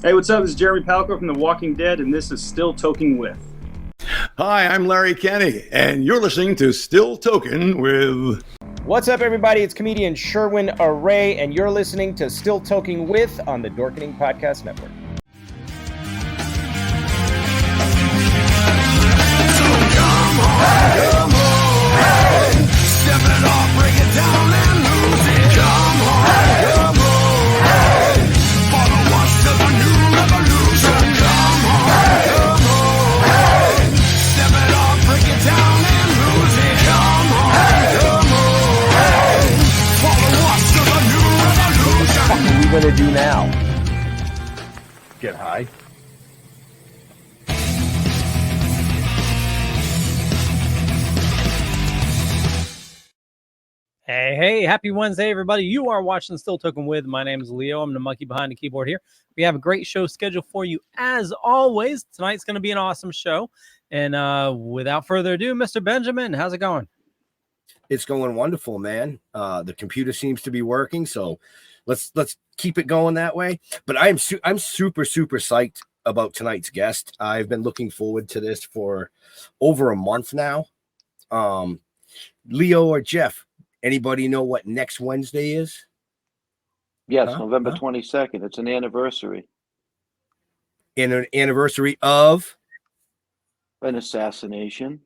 Hey, what's up? This is Jeremy Palco from The Walking Dead, and this is Still Toking With. Hi, I'm Larry Kenny, and you're listening to Still Toking with... What's up, everybody? It's comedian Sherwin Array, and you're listening to Still Toking With on the Dorkening Podcast Network. So come on, hey, step it off, break it down and lose it. Come on, hey, follow us to the new revolution. Come on, hey, step it off, break it down and lose it. Come on, hey, follow us to the new revolution. What are we gonna do now? Get high. Hey, happy Wednesday, everybody. You are watching Still Toking With. My name is Leo. I'm the monkey behind the keyboard here. We have a great show scheduled for you, as always. Tonight's going to be an awesome show. And without further ado, Mr. Benjamin, how's it going? It's going wonderful, man. The computer seems to be working, so let's keep it going that way. But I'm super psyched about tonight's guest. I've been looking forward to this for over a month now. Leo or Jeff, anybody know what next Wednesday is? Yes, November 22nd. It's an anniversary. An anniversary of An assassination.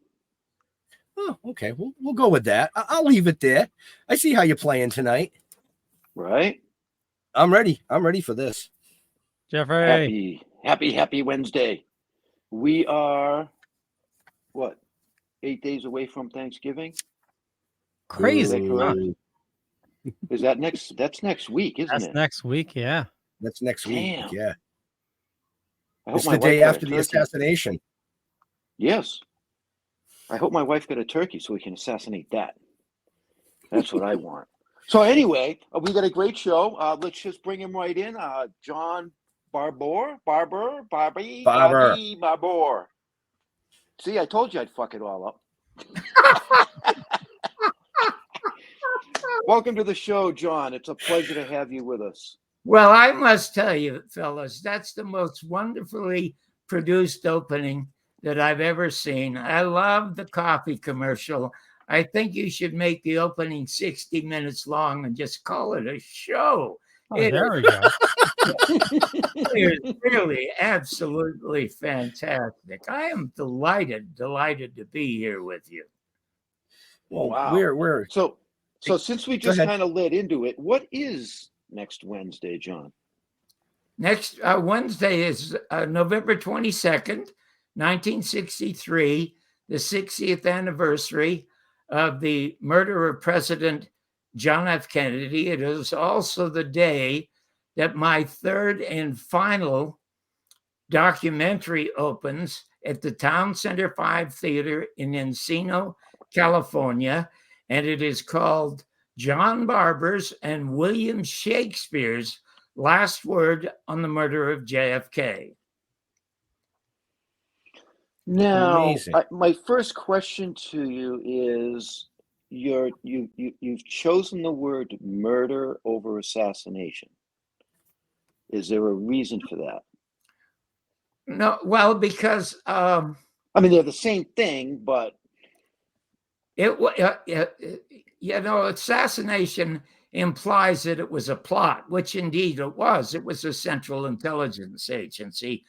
Oh, okay. We'll go with that. I'll leave it there. I see how you're playing tonight. Right? I'm ready. I'm ready for this. Jeffrey. Happy Wednesday. We are, 8 days away from Thanksgiving? Crazy. Is that next? That's next week, isn't it? That's next week, yeah. That's next week. Damn. Yeah. I hope It's my the wife day got a after the turkey. assassination. Yes. I hope my wife got a turkey so we can assassinate that. That's what I want. So anyway, we got a great show. Let's just bring him right in. John Barbour. See, I told you I'd fuck it all up. Welcome to the show, John. It's a pleasure to have you with us. Well, I must tell you, fellas, that's the most wonderfully produced opening that I've ever seen. I love the coffee commercial. I think you should make the opening 60 minutes long and just call it a show. There we go. It's really absolutely fantastic. I am delighted to be here with you. Well, Wow. we're So since we just kind of led into it, what is next Wednesday, John? Next Wednesday is November 22nd, 1963, the 60th anniversary of the murder of President John F. Kennedy. It is also the day that my third and final documentary opens at the Town Center 5 Theater in Encino, California, and it is called John Barbour's and William Shakespeare's Last Word on the Murder of JFK. Now, my first question to you is: you've chosen the word murder over assassination. Is there a reason for that? No, well, because I mean, they're the same thing, but assassination implies that it was a plot, which indeed it was. It was a Central Intelligence Agency,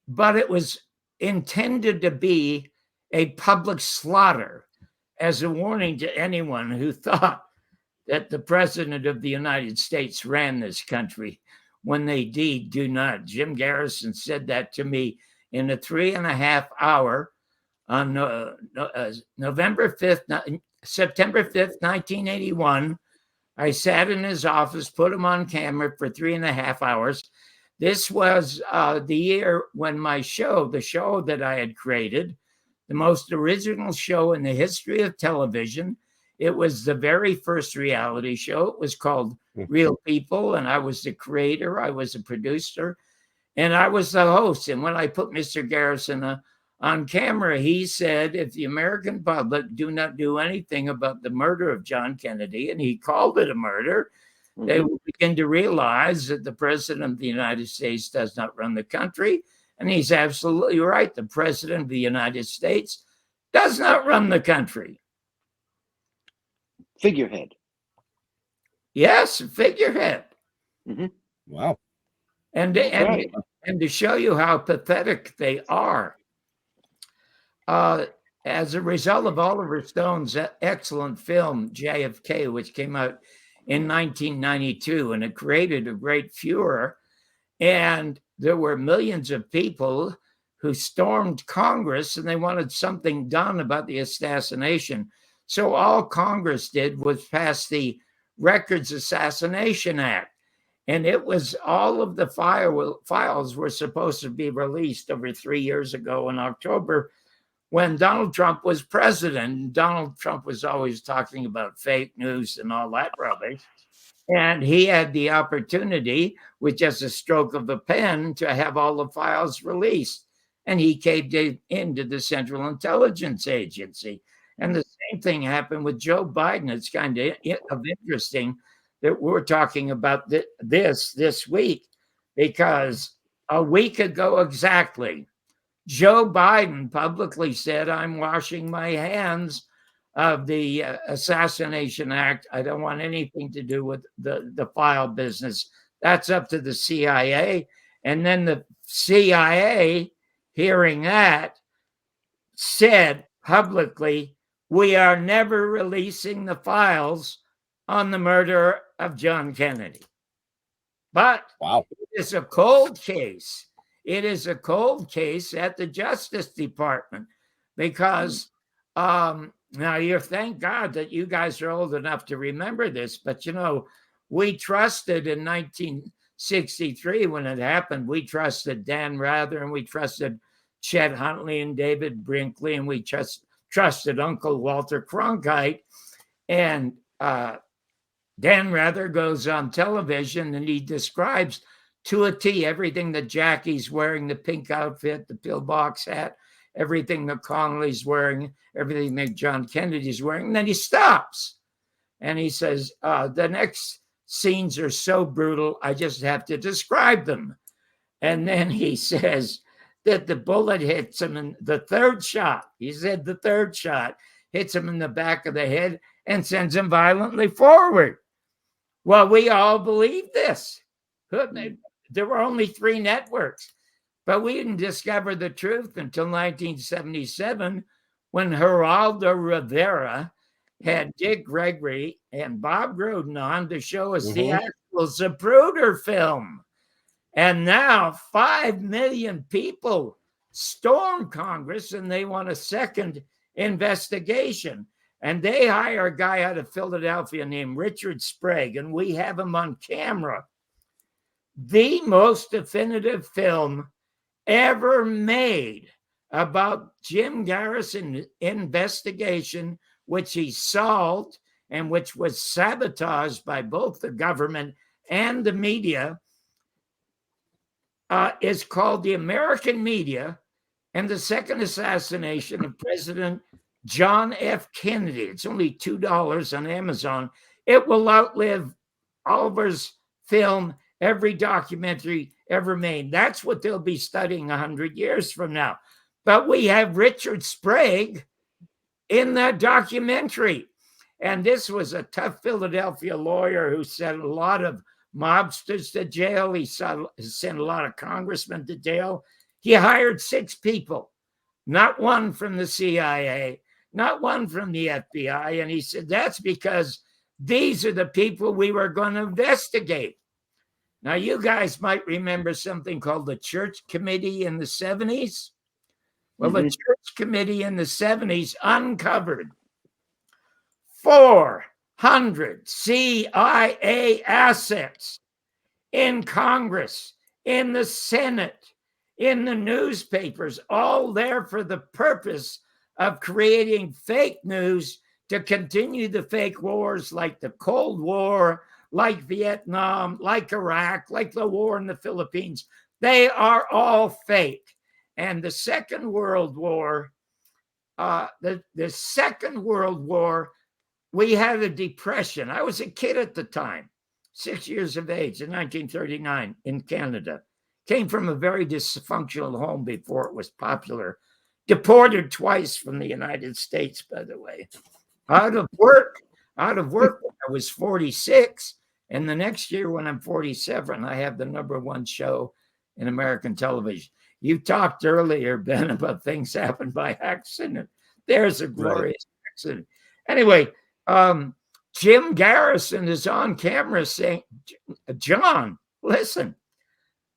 but it was intended to be a public slaughter as a warning to anyone who thought that the President of the United States ran this country when they do not. Jim Garrison said that to me in a 3.5 hour on September 5th, 1981. I sat in his office, put him on camera for 3.5 hours. This was the year when my show, the show that I had created, the most original show in the history of television. It was the very first reality show. It was called Real People, and I was the creator. I was the producer, and I was the host. And when I put Mr. Garrison on camera, he said, if the American public do not do anything about the murder of John Kennedy, and he called it a murder, they will begin to realize that the president of the United States does not run the country. And he's absolutely right. The president of the United States does not run the country. Figurehead. Yes, figurehead. Wow. And to show you how pathetic they are, as a result of Oliver Stone's excellent film, JFK, which came out in 1992, and it created a great furor, and there were millions of people who stormed Congress, and they wanted something done about the assassination. So all Congress did was pass the Records Assassination Act. And it was all of the files were supposed to be released over 3 years ago in October when Donald Trump was president. Donald Trump was always talking about fake news and all that rubbish. And he had the opportunity with just a stroke of a pen to have all the files released. And he caved into the Central Intelligence Agency. And the same thing happened with Joe Biden. It's kind of interesting that we're talking about this week, because a week ago exactly, Joe Biden publicly said, I'm washing my hands of the Assassination Act. I don't want anything to do with the file business. That's up to the CIA. And then the CIA, hearing that, said publicly, we are never releasing the files on the murder of John Kennedy. But wow, it is a cold case. It is a cold case at the Justice Department because now you thank God that you guys are old enough to remember this, but you know, we trusted in 1963 when it happened, we trusted Dan Rather and we trusted Chet Huntley and David Brinkley, and we trusted Uncle Walter Cronkite. And Dan Rather goes on television and he describes to a T everything that Jackie's wearing, the pink outfit, the pillbox hat, everything that Connolly's wearing, everything that John Kennedy's wearing. And then he stops and he says, the next scenes are so brutal, I just have to describe them. And then he says that the bullet hits him in the third shot. He said the third shot hits him in the back of the head and sends him violently forward. Well, we all believe this. There were only 3 networks, but we didn't discover the truth until 1977 when Geraldo Rivera had Dick Gregory and Bob Groden on to show us the actual Zapruder film. And now 5 million people storm Congress and they want a second investigation. And they hire a guy out of Philadelphia named Richard Sprague, and we have him on camera. The most definitive film ever made about Jim Garrison investigation, which he solved and which was sabotaged by both the government and the media, is called The American Media and the Second Assassination of President John F. Kennedy. It's only $2 on Amazon. It will outlive Oliver's film, every documentary ever made. That's what they'll be studying 100 years from now. But we have Richard Sprague in that documentary. And this was a tough Philadelphia lawyer who sent a lot of mobsters to jail. He sent a lot of congressmen to jail. He hired 6 people, not one from the CIA, not one from the FBI. And he said, that's because these are the people we were going to investigate. Now, you guys might remember something called the Church Committee in the 70s. Well, the Church Committee in the 70s uncovered 400 CIA assets in Congress, in the Senate, in the newspapers, all there for the purpose of creating fake news to continue the fake wars like the Cold War, like Vietnam, like Iraq, like the war in the Philippines. They are all fake. And the Second World War, the Second World War, we had a depression. I was a kid at the time. 6 years of age in 1939 in Canada. Came from a very dysfunctional home before it was popular. Deported twice from the United States, by the way. Out of work when I was 46. And the next year when I'm 47, I have the #1 show in American television. You talked earlier, Ben, about things happened by accident. There's a glorious accident. Anyway, Jim Garrison is on camera saying, John, listen,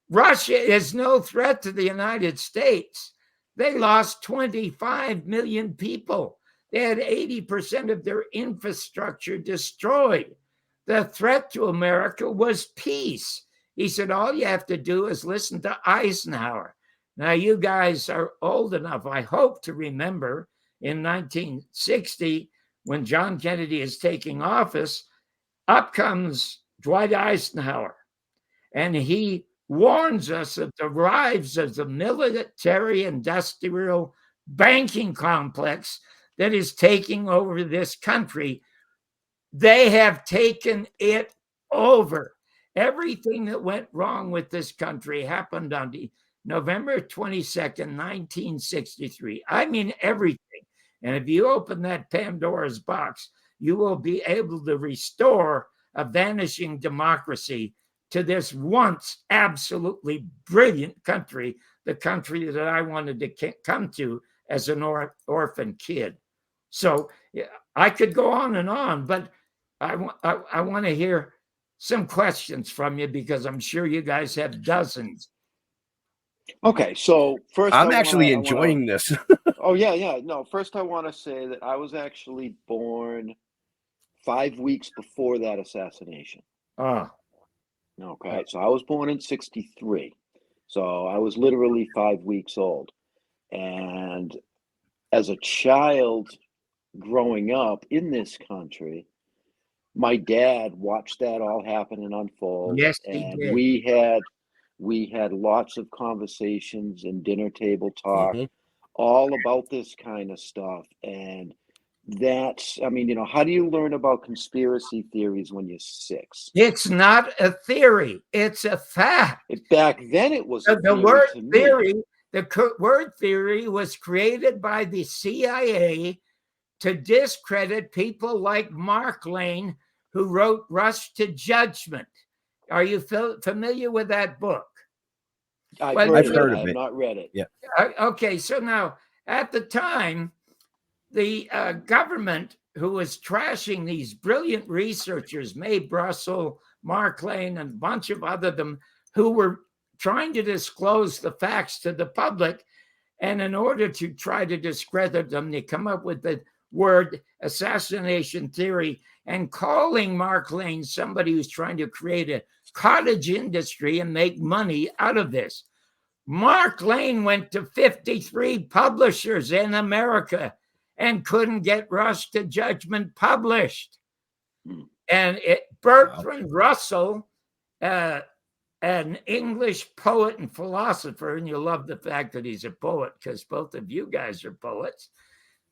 Russia is no threat to the United States. They lost 25 million people. They had 80% of their infrastructure destroyed. The threat to America was peace. He said, all you have to do is listen to Eisenhower. Now, you guys are old enough, I hope, to remember in 1960, when John Kennedy is taking office, up comes Dwight Eisenhower, and he warns us of the rise of the military-industrial banking complex that is taking over this country. They have taken it over. Everything that went wrong with this country happened on November 22nd, 1963. I mean, everything. And if you open that Pandora's box, you will be able to restore a vanishing democracy to this once absolutely brilliant country, the country that I wanted to come to as an orphan kid. So I could go on, but I want to hear some questions from you, because I'm sure you guys have dozens. Okay, so first, I'm actually enjoying this. Oh, yeah. No, first I want to say that I was actually born 5 weeks before that assassination. Okay, so I was born in 63. So I was literally 5 weeks old. And as a child growing up in this country, my dad watched that all happen and unfold. Yes, and he did. we had lots of conversations and dinner table talk all about this kind of stuff. And that's, I mean, how do you learn about conspiracy theories when you're 6? It's not a theory. It's a fact. Back then it was the word theory. The word theory was created by the CIA to discredit people like Mark Lane, who wrote Rush to Judgment. Are you familiar with that book? I've heard of it. I have not read it. Yeah. Okay, so now at the time, the government, who was trashing these brilliant researchers, Mae Brussel, Mark Lane, and a bunch of other them, who were trying to disclose the facts to the public, and in order to try to discredit them, they come up with the word assassination theory, and calling Mark Lane somebody who's trying to create a cottage industry and make money out of this. Mark Lane went to 53 publishers in America and couldn't get Rush to Judgment published. And Bertrand Russell, an English poet and philosopher, and you'll love the fact that he's a poet because both of you guys are poets.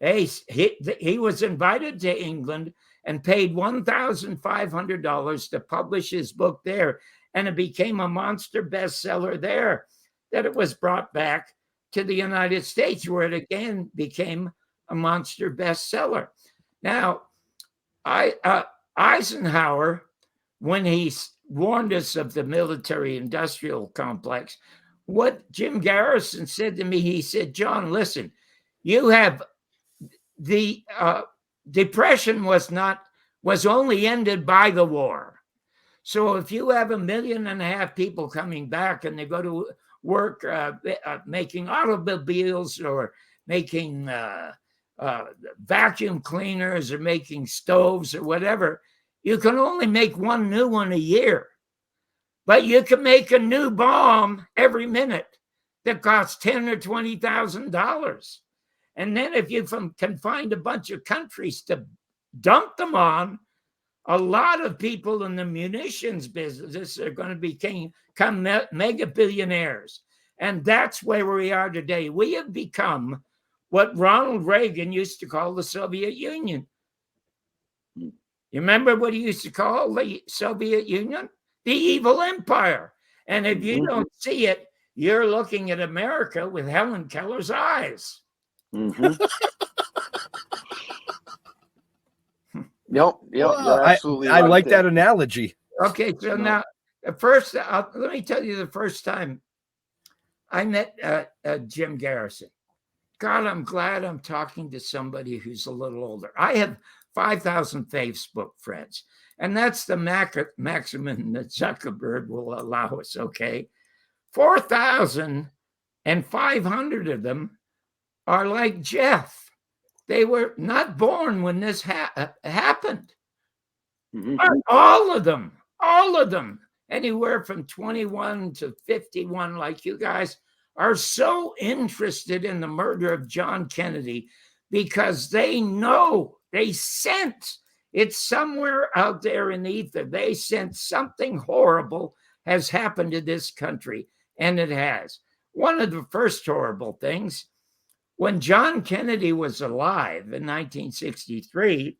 He was invited to England and paid $1,500 to publish his book there, and it became a monster bestseller there, that it was brought back to the United States, where it again became a monster bestseller. Now, Eisenhower, when he warned us of the military-industrial complex, what Jim Garrison said to me, he said, John, listen, you have the Depression was only ended by the war. So if you have 1.5 million people coming back and they go to work making automobiles or making vacuum cleaners or making stoves or whatever, you can only make one new one a year. But you can make a new bomb every minute that costs $10,000 or $20,000. And then if you can find a bunch of countries to dump them on, a lot of people in the munitions business are going to become mega billionaires. And that's where we are today. We have become what Ronald Reagan used to call the Soviet Union. You remember what he used to call the Soviet Union? The evil empire. And if you don't see it, you're looking at America with Helen Keller's eyes. Yep, you're absolutely I right like there. that analogy. Okay, so now, first, let me tell you the first time I met Jim Garrison. God, I'm glad I'm talking to somebody who's a little older. I have 5,000 Facebook friends, and that's the maximum that Zuckerberg will allow us, okay? 4,500 of them are like Jeff. They were not born when this happened. All of them, anywhere from 21 to 51, like you guys, are so interested in the murder of John Kennedy because they know, they sense it's somewhere out there in the ether. They sense something horrible has happened to this country, and it has. One of the first horrible things, when John Kennedy was alive in 1963,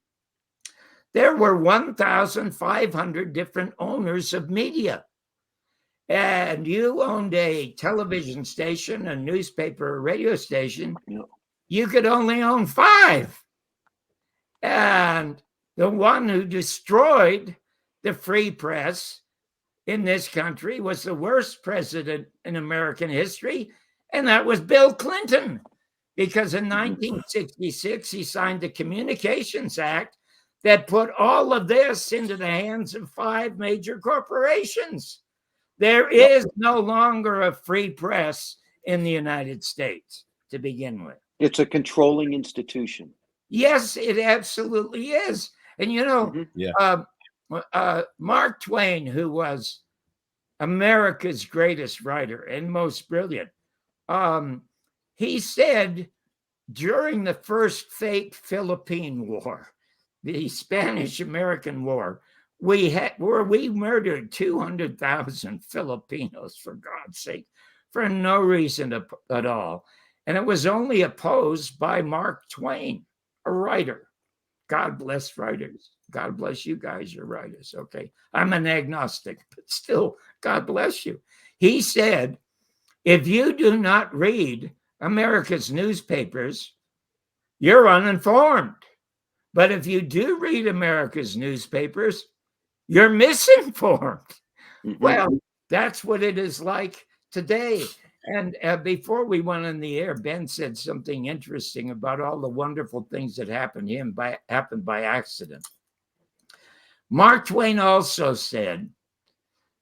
there were 1,500 different owners of media. And you owned a television station, a newspaper, a radio station. You could only own 5. And the one who destroyed the free press in this country was the worst president in American history, and that was Bill Clinton. Because in 1966, he signed the Communications Act that put all of this into the hands of 5 major corporations. There is no longer a free press in the United States to begin with. It's a controlling institution. Yes, it absolutely is. And you know, Mark Twain, who was America's greatest writer and most brilliant, he said during the first fake Philippine War, the Spanish-American War, we murdered 200,000 Filipinos, for God's sake, for no reason at all. And it was only opposed by Mark Twain, a writer. God bless writers. God bless you guys, you're writers, okay? I'm an agnostic, but still, God bless you. He said, if you do not read America's newspapers, you're uninformed. But if you do read America's newspapers, you're misinformed. Well, that's what it is like today. And before we went on the air, Ben said something interesting about all the wonderful things that happened to him happened by accident. Mark Twain also said,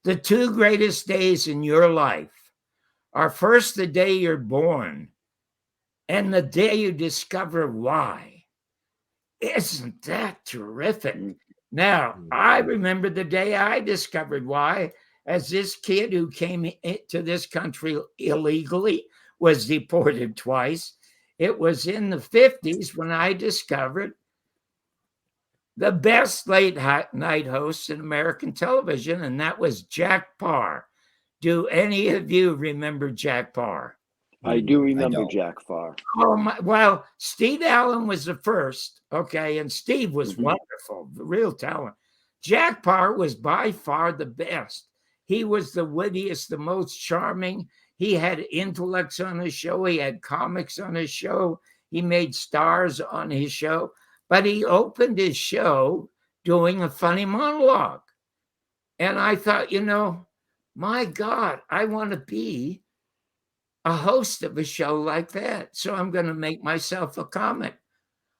the 2 greatest days in your life are first the day you're born and the day you discover why. Isn't that terrific? Now, I remember the day I discovered why, as this kid who came to this country illegally was deported twice. It was in the 50s when I discovered the best late night host in American television, and that was Jack Paar. Do any of you remember Jack Paar? I do remember Jack Paar. Oh well, Steve Allen was the first, okay, and Steve was wonderful, the real talent. Jack Paar was by far the best. He was the wittiest, the most charming. He had intellects on his show. He had comics on his show. He made stars on his show. But he opened his show doing a funny monologue. And I thought, you know, my God, I want to be a host of a show like that. So I'm going to make myself a comic.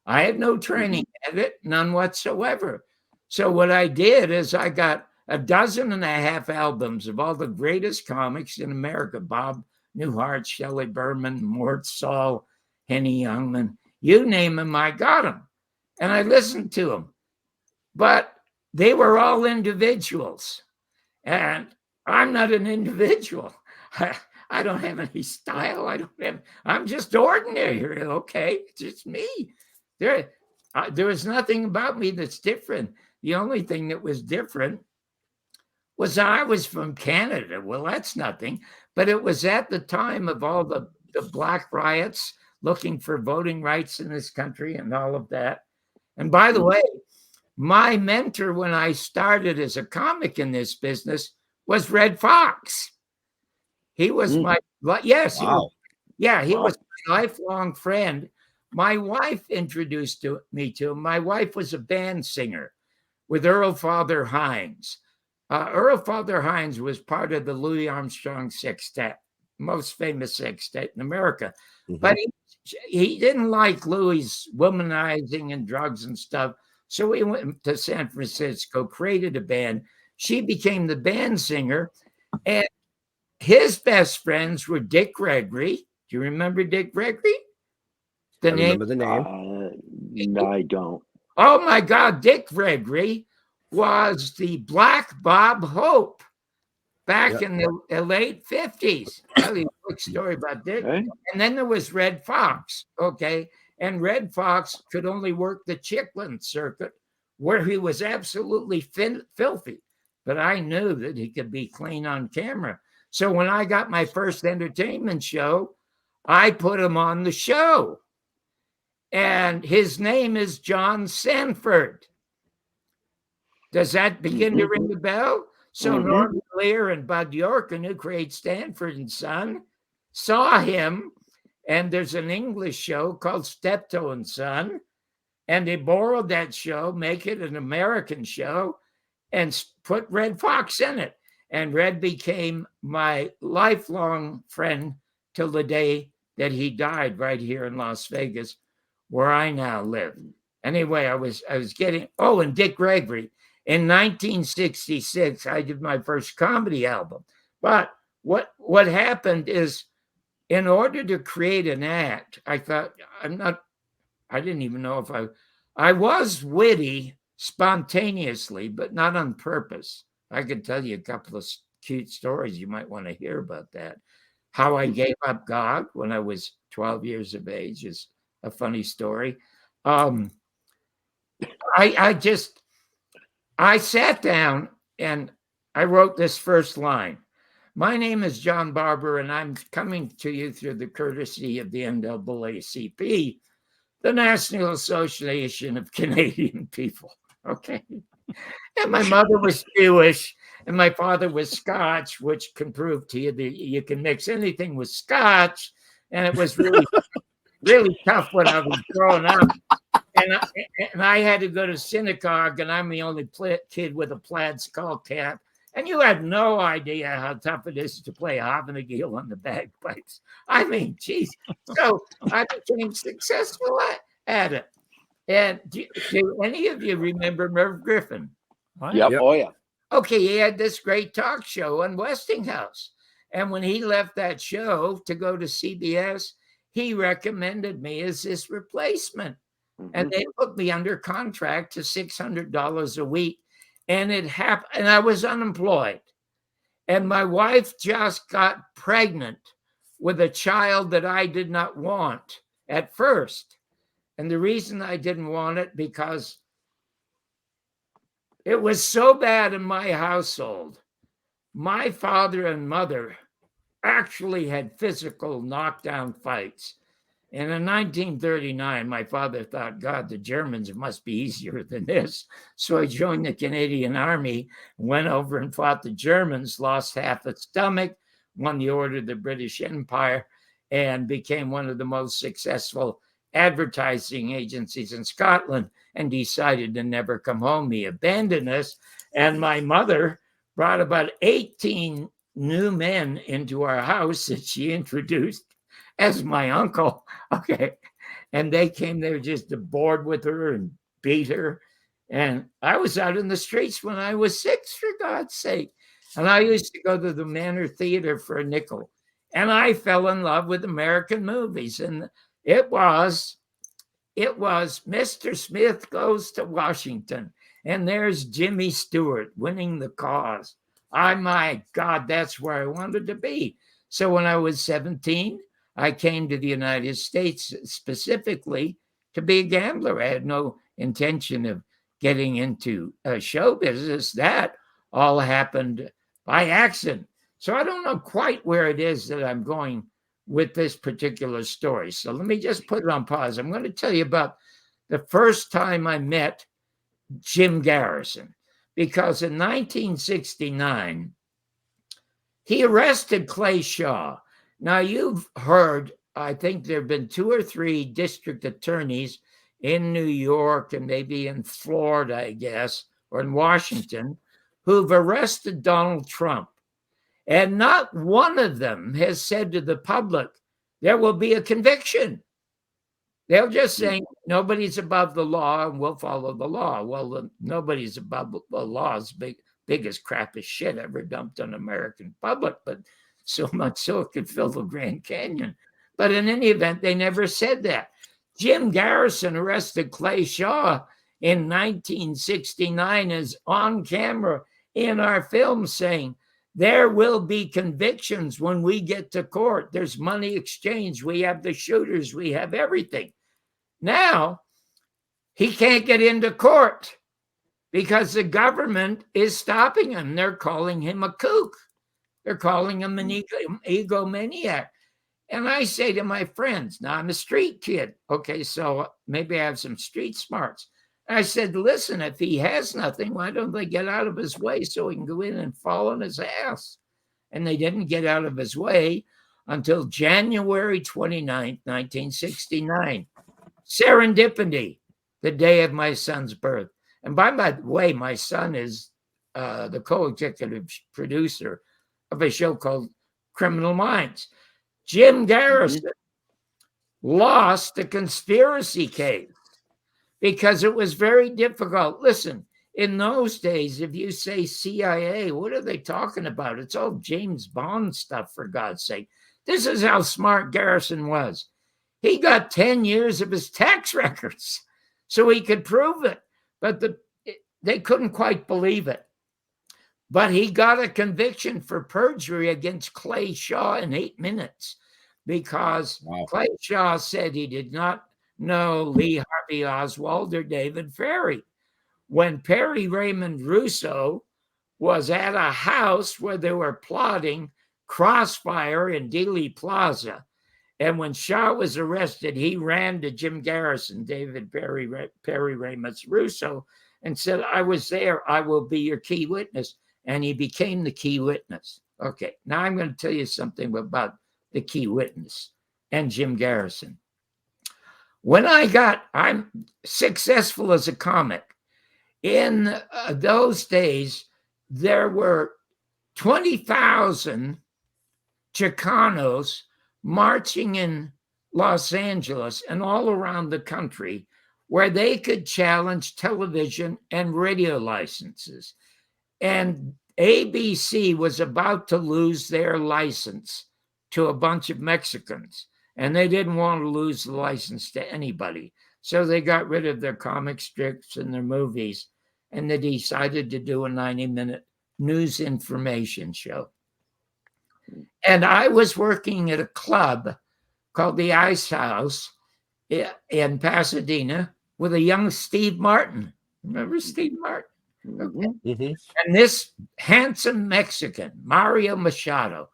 I had no training at it, none whatsoever. So what I did is I got 12.5 albums of all the greatest comics in America. Bob Newhart, Shelley Berman, Mort Saul, Henny Youngman, you name them, I got them. And I listened to them. But they were all individuals. And I'm not an individual. I don't have any style. I'm just ordinary, okay? It's just me. There was nothing about me that's different. The only thing that was different was I was from Canada. Well, that's nothing. But it was at the time of all the black riots looking for voting rights in this country and all of that. And by the way, my mentor when I started as a comic in this business was Red Fox. He was my, yes, Wow. he was my lifelong friend. My wife introduced me to him. My wife was a band singer with Earl Father Hines. Earl Father Hines was part of the Louis Armstrong Sextet, most famous sextet in America. Mm-hmm. But he didn't like Louis' womanizing and drugs and stuff. So he went to San Francisco, created a band. She became the band singer. And his best friends were Dick Gregory. Do you remember Dick Gregory? Remember the name. No, I don't. Oh, my God. Dick Gregory was the Black Bob Hope back in the late 50s. I'll tell you a quick story about Dick. Okay. And then there was Red Fox, okay? And Red Fox could only work the Chitlin circuit where he was absolutely filthy. But I knew that he could be clean on camera. So when I got my first entertainment show, I put him on the show. And his name is John Sanford. Does that begin to ring the bell? So Norman Lear and Bud Yorkin, who create Stanford and Son, saw him, and there's an English show called Steptoe and Son, and they borrowed that show, make it an American show, and put Red Fox in it. And Red became my lifelong friend till the day that he died right here in Las Vegas, where I now live. Anyway, I was getting, and Dick Gregory. In 1966, I did my first comedy album. But what happened is, in order to create an act, I thought, I didn't even know if I was witty spontaneously, but not on purpose. I could tell you a couple of cute stories you might want to hear about that. How I gave up God when I was 12 years of age is a funny story. I sat down and I wrote this first line. My name is John Barbour, and I'm coming to you through the courtesy of the NAACP, the National Association of Canadian People. Okay. And my mother was Jewish, and my father was Scotch, which can prove to you that you can mix anything with Scotch. And it was really, really tough when I was growing up. And I had to go to synagogue, and I'm the only kid with a plaid skull cap. And you had no idea how tough it is to play Havanagil on the bagpipes. I mean, geez. So I became successful at it. And do any of you remember Merv Griffin? Yep. Oh, yeah. Okay, he had this great talk show on Westinghouse. And when he left that show to go to CBS, he recommended me as his replacement. And they put me under contract to $600 a week. And it happened, and I was unemployed. And my wife just got pregnant with a child that I did not want at first. And the reason I didn't want it, because it was so bad in my household. My father and mother actually had physical knockdown fights. And in 1939, my father thought, God, the Germans must be easier than this. So I joined the Canadian Army, went over and fought the Germans, lost half a stomach, won the Order of the British Empire, and became one of the most successful advertising agencies in Scotland, and decided to never come home. He abandoned us. And my mother brought about 18 new men into our house that she introduced as my uncle. Okay. And they came there just to board with her and beat her. And I was out in the streets when I was 6, for God's sake. And I used to go to the Manor Theater for a nickel. And I fell in love with American movies. And it was Mr. Smith Goes to Washington. And there's Jimmy Stewart winning the cause. My God, that's where I wanted to be. So when I was 17, I came to the United States specifically to be a gambler. I had no intention of getting into show business. That all happened by accident. So I don't know quite where it is that I'm going with this particular story. So let me just put it on pause. I'm going to tell you about the first time I met Jim Garrison, because in 1969, he arrested Clay Shaw. Now, you've heard, I think there have been 2 or 3 district attorneys in New York and maybe in Florida, I guess, or in Washington, who've arrested Donald Trump. And not one of them has said to the public, there will be a conviction. They'll just say nobody's above the law and we'll follow the law. Well, nobody's above the law is biggest crap of shit ever dumped on American public, but so much so it could fill the Grand Canyon. But in any event, they never said that. Jim Garrison arrested Clay Shaw in 1969 is on camera in our film saying, there will be convictions when we get to court. There's money exchange. We have the shooters. We have everything. Now, he can't get into court because the government is stopping him. They're calling him a kook. They're calling him an egomaniac. And I say to my friends, now I'm a street kid. Okay, so maybe I have some street smarts. I said, listen, if he has nothing, why don't they get out of his way so he can go in and fall on his ass? And they didn't get out of his way until January 29th, 1969. Serendipity, the day of my son's birth. And by the way, my son is the co-executive producer of a show called Criminal Minds. Jim Garrison lost the conspiracy case because it was very difficult. Listen, in those days, if you say CIA, what are they talking about? It's all James Bond stuff, for God's sake. This is how smart Garrison was. He got 10 years of his tax records so he could prove it, but they couldn't quite believe it. But he got a conviction for perjury against Clay Shaw in 8 minutes because Clay Shaw said he did not know Lee Harvey Oswald or David Ferry. When Perry Raymond Russo was at a house where they were plotting crossfire in Dealey Plaza, and when Shaw was arrested, he ran to Jim Garrison, David Perry Raymond Russo, and said, I was there. I will be your key witness. And he became the key witness. Okay, now I'm going to tell you something about the key witness and Jim Garrison. When I'm successful as a comic. In those days, there were 20,000 Chicanos marching in Los Angeles and all around the country where they could challenge television and radio licenses. And ABC was about to lose their license to a bunch of Mexicans, and they didn't want to lose the license to anybody. So they got rid of their comic strips and their movies, and they decided to do a 90-minute news information show. And I was working at a club called the Ice House in Pasadena with a young Steve Martin. Remember Steve Martin? Okay. And this handsome Mexican, Mario Machado,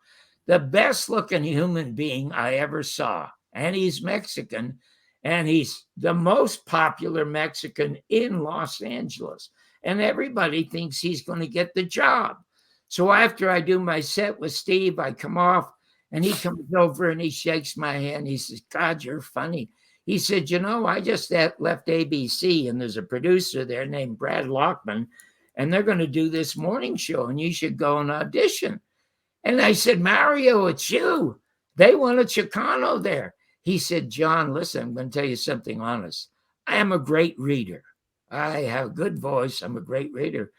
the best looking human being I ever saw. And he's Mexican, and he's the most popular Mexican in Los Angeles. And everybody thinks he's going to get the job. So after I do my set with Steve, I come off, and he comes over and he shakes my hand. He says, God, you're funny. He said, you know, I just left ABC, and there's a producer there named Brad Lockman, and they're going to do this morning show, and you should go and audition. And I said, Mario, it's you. They want a Chicano there. He said, John, listen, I'm going to tell you something honest. I am a great reader. I have a good voice. I'm a great reader.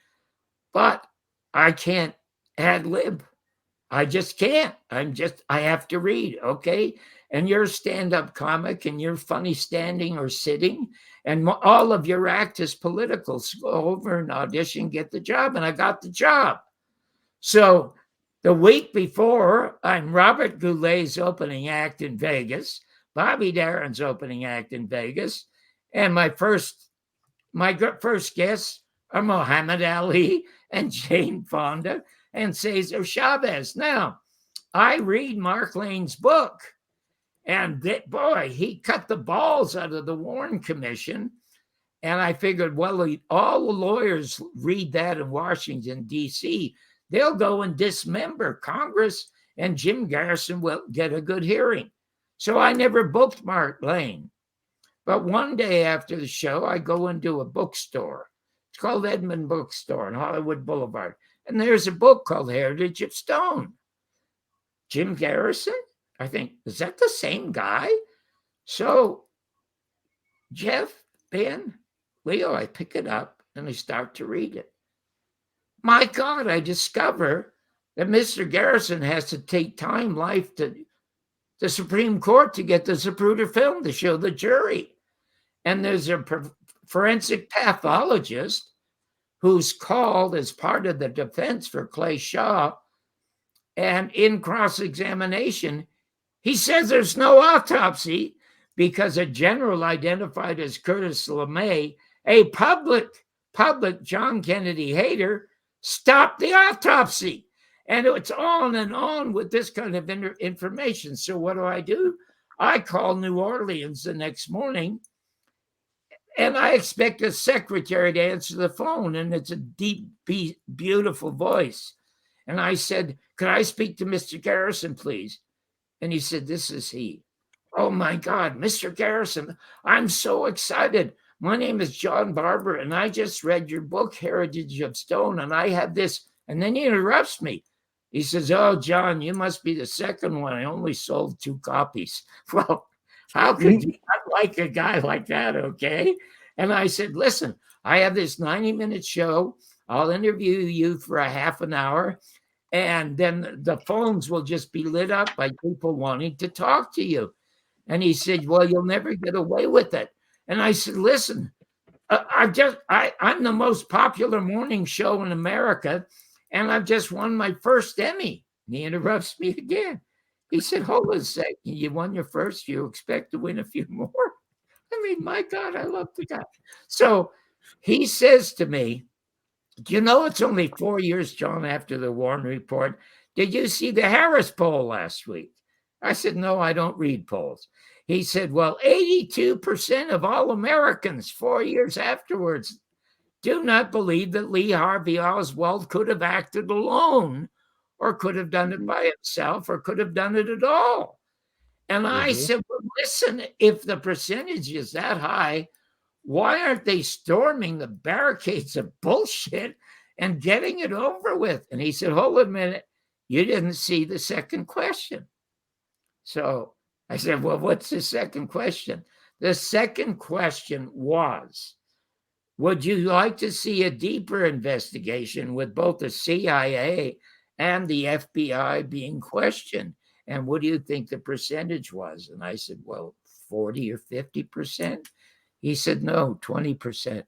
But I can't ad lib. I just can't. I have to read, okay? And you're a stand-up comic, and you're funny standing or sitting, and all of your act is political. So go over and audition, get the job, and I got the job. So the week before, I'm Robert Goulet's opening act in Vegas, Bobby Darin's opening act in Vegas, and my first guests are Mohammad Ali and Jane Fonda and Cesar Chavez. Now, I read Mark Lane's book, and boy, he cut the balls out of the Warren Commission, And I figured, well, all the lawyers read that in Washington, D.C. They'll go and dismember Congress, and Jim Garrison will get a good hearing. So I never booked Mark Lane. But one day after the show, I go into a bookstore. It's called Edmund Bookstore on Hollywood Boulevard. And there's a book called Heritage of Stone. Jim Garrison? I think, is that the same guy? So Jeff, Ben, Leo, I pick it up and I start to read it. My God, I discover that Mr. Garrison has to take time life to the Supreme Court to get the Zapruder film to show the jury. And there's a forensic pathologist who's called as part of the defense for Clay Shaw. And in cross-examination, he says there's no autopsy because a general identified as Curtis LeMay, a public John Kennedy hater, stopped the autopsy. And it's on and on with this kind of information. So what do? I call New Orleans the next morning, and I expect a secretary to answer the phone, and it's a deep, beautiful voice. And I said, could I speak to Mr. Garrison, please? And he said, this is he. Oh, my God, Mr. Garrison, I'm so excited. My name is John Barbour, and I just read your book, Heritage of Stone, and I have this. And then he interrupts me. He says, oh, John, you must be the second one. I only sold 2 copies. Well, how could you not like a guy like that, okay? And I said, listen, I have this 90-minute show. I'll interview you for a half an hour, and then the phones will just be lit up by people wanting to talk to you. And he said, well, you'll never get away with it. And I said, listen, I'm the most popular morning show in America, and I've just won my first Emmy. And he interrupts me again. He said, hold on a second. You won your first. You expect to win a few more? I mean, my God, I love the guy. So he says to me, do you know it's only 4 years, John, after the Warren Report? Did you see the Harris poll last week? I said, no, I don't read polls. He said, well, 82% of all Americans 4 years afterwards do not believe that Lee Harvey Oswald could have acted alone or could have done it by himself or could have done it at all. And I said, well, listen, if the percentage is that high, why aren't they storming the barricades of bullshit and getting it over with? And he said, hold a minute, you didn't see the second question. So I said, well, what's the second question? The second question was, would you like to see a deeper investigation with both the CIA and the FBI being questioned? And what do you think the percentage was? And I said, well, 40 or 50%. He said, no, 20%.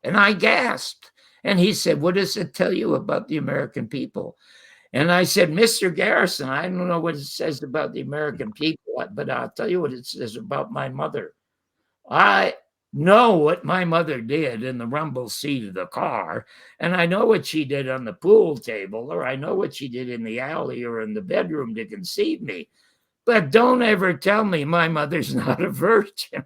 And I gasped. And he said, what does it tell you about the American people? And I said, Mr. Garrison, I don't know what it says about the American people, but I'll tell you what it says about my mother. I know what my mother did in the rumble seat of the car, and I know what she did on the pool table, or I know what she did in the alley or in the bedroom to conceive me. But don't ever tell me my mother's not a virgin.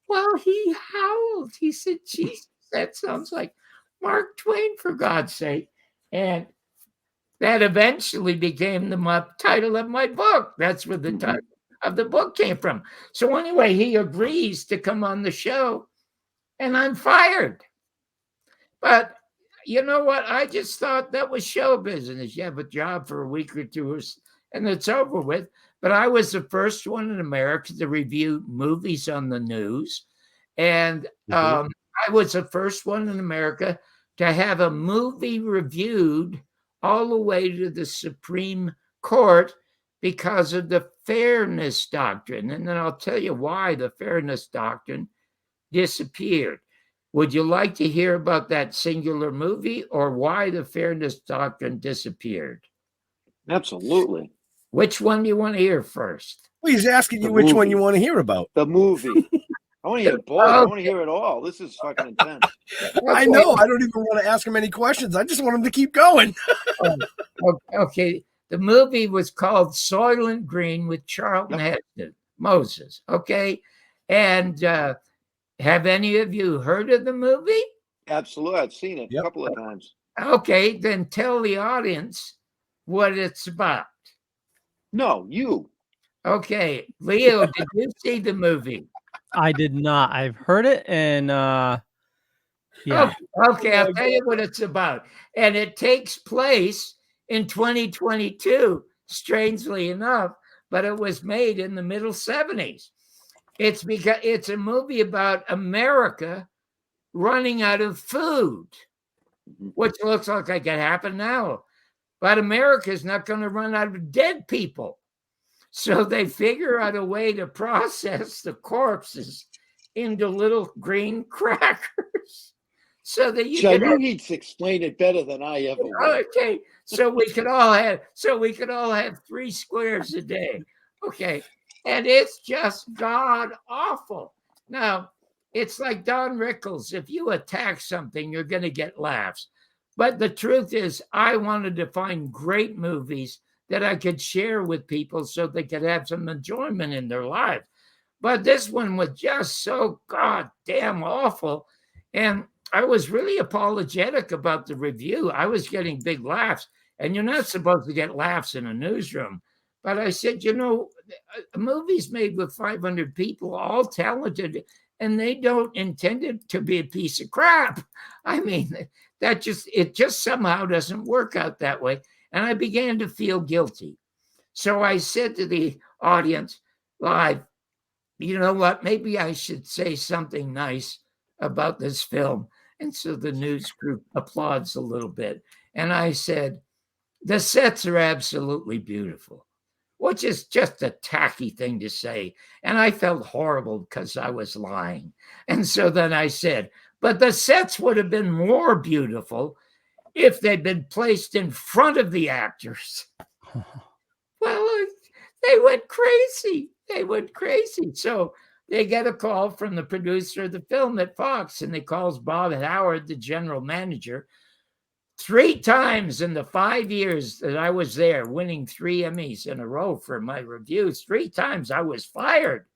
Well, he howled. He said, Jesus, that sounds like Mark Twain, for God's sake. And that eventually became the title of my book. That's where the title of the book came from. So anyway, he agrees to come on the show, and I'm fired. But you know what? I just thought that was show business. You have a job for a week or two, and it's over with. But I was the first one in America to review movies on the news. And I was the first one in America to have a movie reviewed all the way to the Supreme Court because of the fairness doctrine. And then I'll tell you why the fairness doctrine disappeared. Would you like to hear about that singular movie or why the fairness doctrine disappeared? Absolutely. Which one do you want to hear first? Well, he's asking you which one you want to hear about. The movie. I want to hear both. I want to hear it all. This is fucking intense. I know. I don't even want to ask him any questions. I just want him to keep going. Okay. The movie was called Soylent Green with Charlton Heston, Moses. Okay. And Have any of you heard of the movie? Absolutely. I've seen it Yep. a couple of times. Okay, then tell the audience what it's about. No, you. Okay, Leo, did you see the movie? I did not. I've heard it, and yeah. Okay, I'll tell you what it's about. And it takes place in 2022, strangely enough, but it was made in the middle 70s. It's because it's a movie about America running out of food, which looks like it could happen now. But America's not going to run out of dead people. So they figure out a way to process the corpses into little green crackers so that you I can knew he'd explain it better than I ever would. okay, so we could all have 3 squares a day. Okay. And it's just god awful. Now, it's like Don Rickles. If you attack something, you're going to get laughs. But the truth is, I wanted to find great movies that I could share with people so they could have some enjoyment in their life. But this one was just so goddamn awful. And I was really apologetic about the review. I was getting big laughs. And you're not supposed to get laughs in a newsroom. But I said, you know, a movie's made with 500 people, all talented, and they don't intend it to be a piece of crap. I mean, it just somehow doesn't work out that way. And I began to feel guilty. So I said to the audience live, you know what, maybe I should say something nice about this film. And so the news group applauds a little bit. And I said, the sets are absolutely beautiful, which is just a tacky thing to say. And I felt horrible because I was lying. And so then I said, but the sets would have been more beautiful if they'd been placed in front of the actors. Well, they went crazy. So they get a call from the producer of the film at Fox, and they calls Bob Howard, the general manager. 3 times in the 5 years that I was there, winning 3 Emmys in a row for my reviews, 3 times I was fired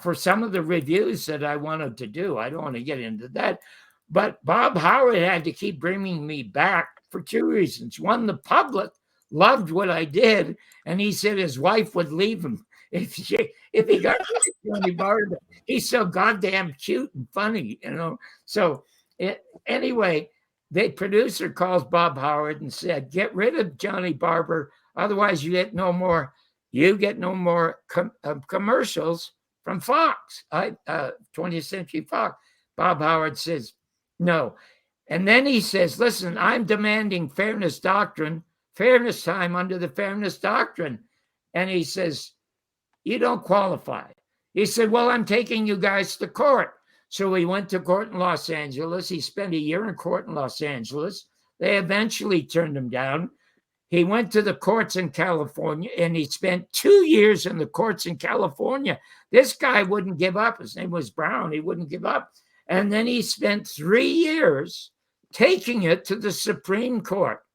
for some of the reviews that I wanted to do. I don't want to get into that. But Bob Howard had to keep bringing me back for 2 reasons. One, the public loved what I did, and he said his wife would leave him if he got Johnny Barbour. He's so goddamn cute and funny, you know. So anyway, the producer calls Bob Howard and said, "Get rid of Johnny Barbour, otherwise you get no more commercials from Fox, 20th Century Fox." Bob Howard says, "No." And then he says, "Listen, I'm demanding fairness time under the fairness doctrine." And he says, "You don't qualify." He said, "Well, I'm taking you guys to court." So he went to court in Los Angeles. He spent a year in court in Los Angeles. They eventually turned him down. He went to the courts in California, and he spent 2 years in the courts in California. This guy wouldn't give up. His name was Brown. He wouldn't give up. And then he spent 3 years taking it to the Supreme Court.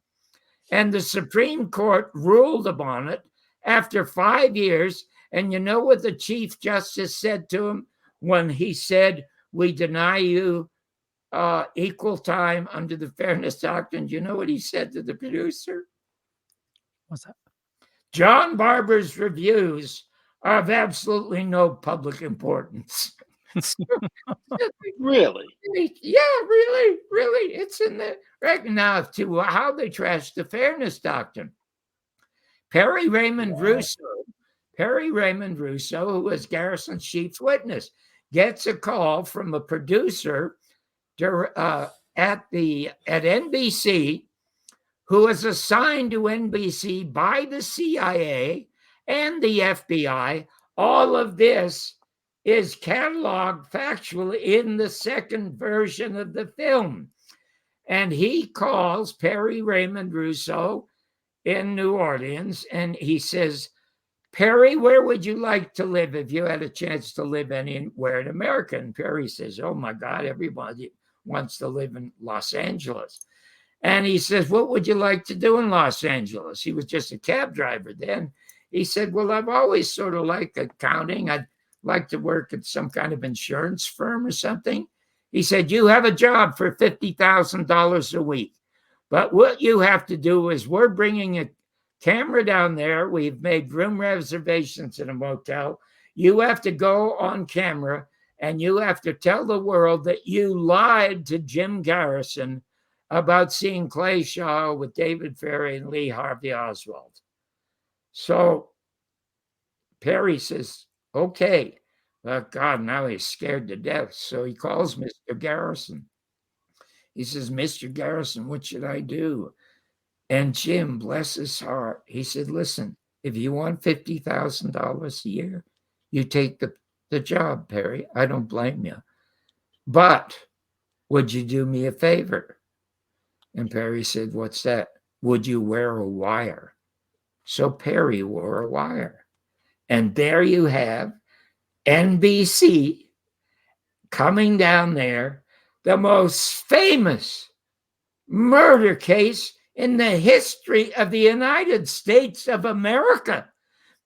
And the Supreme Court ruled upon it after 5 years. And you know what the Chief Justice said to him when he said, "We deny you equal time under the fairness doctrine"? Do you know what he said to the producer? What's that? "John Barbour's reviews are of absolutely no public importance." Really? Yeah, really. It's in the record now to how they trashed the fairness doctrine. Perry Raymond Russo, who was Garrison's chief witness, gets a call from a producer at NBC, who was assigned to NBC by the CIA and the FBI. All of this is cataloged factually in the second version of the film. And he calls Perry Raymond Russo in New Orleans, and he says, "Perry, where would you like to live if you had a chance to live anywhere in America?" And Perry says, "Oh my God, everybody wants to live in Los Angeles." And he says, "What would you like to do in Los Angeles?" He was just a cab driver then. He said, "Well, I've always sort of liked accounting. I'd like to work at some kind of insurance firm or something. He said, you have a job for $50,000 a week. But what you have to do is we're bringing a camera down there. We've made room reservations in a motel. You have to go on camera and you have to tell the world that you lied to Jim Garrison about seeing Clay Shaw with David Ferry and Lee Harvey Oswald. So Perry says, okay. But God, now he's scared to death. So he calls Mr. Garrison. He says, Mr. Garrison, what should I do? And Jim, bless his heart, he said, listen, if you want $50,000 a year, you take the job, Perry. I don't blame you. But would you do me a favor? And Perry said, what's that? Would you wear a wire? So Perry wore a wire. And there you have NBC coming down there, the most famous murder case in the history of the United States of America,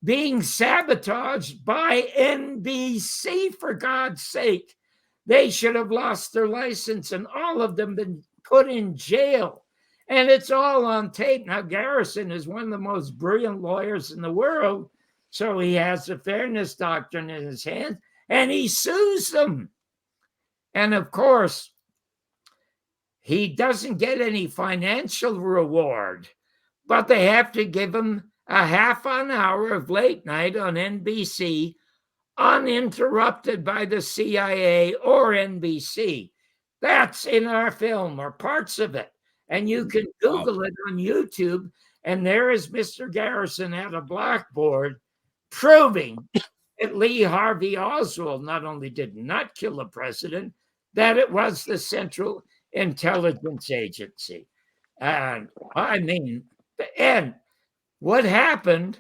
being sabotaged by NBC, for God's sake. They should have lost their license and all of them been put in jail. And it's all on tape. Now, Garrison is one of the most brilliant lawyers in the world. So he has the fairness doctrine in his hands and he sues them. And of course, he doesn't get any financial reward, but they have to give him a half an hour of late night on NBC, uninterrupted by the CIA or NBC. That's in our film or parts of it. And you can Google it on YouTube. And there is Mr. Garrison at a blackboard proving that Lee Harvey Oswald not only did not kill the president, that it was the Central Intelligence Agency. And I mean, and what happened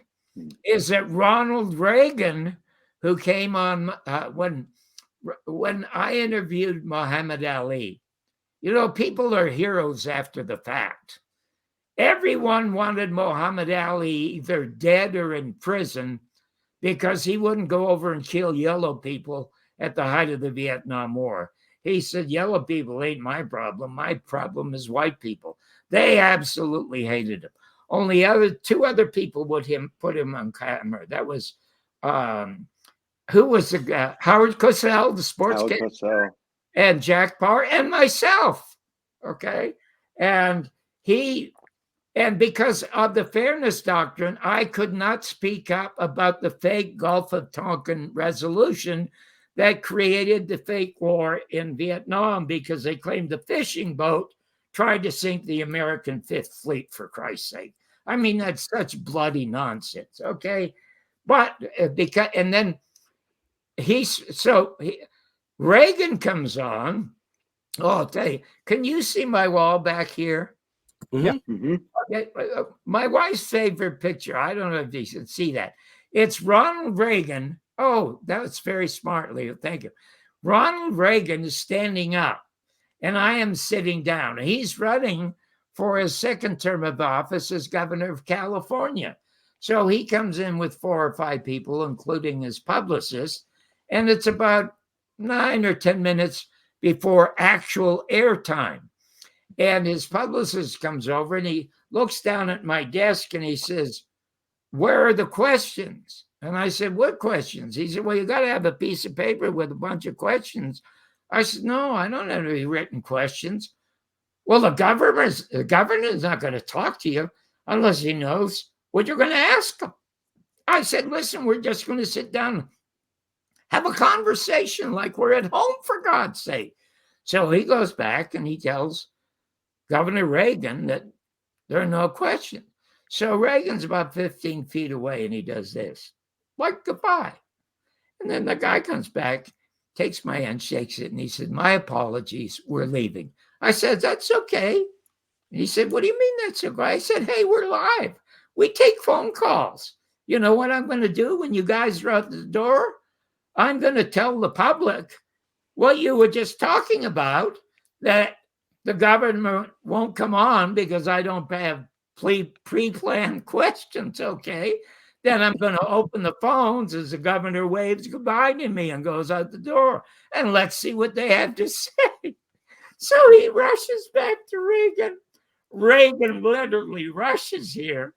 is that Ronald Reagan, who came on when I interviewed Muhammad Ali, you know, people are heroes after the fact. Everyone wanted Muhammad Ali either dead or in prison because he wouldn't go over and kill yellow people at the height of the Vietnam War. He said, yellow people ain't my problem. My problem is white people. They absolutely hated him. Only two other people would put him on camera. That was, who was the guy? Howard Cosell, the sportscaster, and Jack Parr, and myself. Okay. And because of the fairness doctrine, I could not speak up about the fake Gulf of Tonkin resolution that created the fake war in Vietnam, because they claimed the fishing boat tried to sink the American Fifth Fleet, for Christ's sake. I mean, that's such bloody nonsense, okay? But because, and then Reagan comes on. Oh, I'll tell you, can you see my wall back here? Yeah. Mm-hmm. Okay. My wife's favorite picture, I don't know if you can see that. It's Ronald Reagan. Oh, that was very smart, Leo. Thank you. Ronald Reagan is standing up and I am sitting down. He's running for his second term of office as governor of California. So he comes in with 4 or 5 people, including his publicist, and it's about 9 or 10 minutes before actual airtime. And his publicist comes over and he looks down at my desk and he says, where are the questions? And I said, what questions? He said, well, you got to have a piece of paper with a bunch of questions. I said, no, I don't have any written questions. Well, the governor is not going to talk to you unless he knows what you're going to ask him. I said, listen, we're just going to sit down, have a conversation like we're at home, for God's sake. So he goes back and he tells Governor Reagan that there are no questions. So Reagan's about 15 feet away and he does this, like goodbye. And then the guy comes back, takes my hand, shakes it, and he said, my apologies, we're leaving. I said, that's okay. And he said, what do you mean that's okay? I said, hey, we're live. We take phone calls. You know what I'm going to do when you guys are out the door? I'm going to tell the public what you were just talking about, that the government won't come on because I don't have pre-planned questions, okay? Then I'm going to open the phones as the governor waves goodbye to me and goes out the door. And let's see what they have to say. So he rushes back to Reagan. Reagan literally rushes here.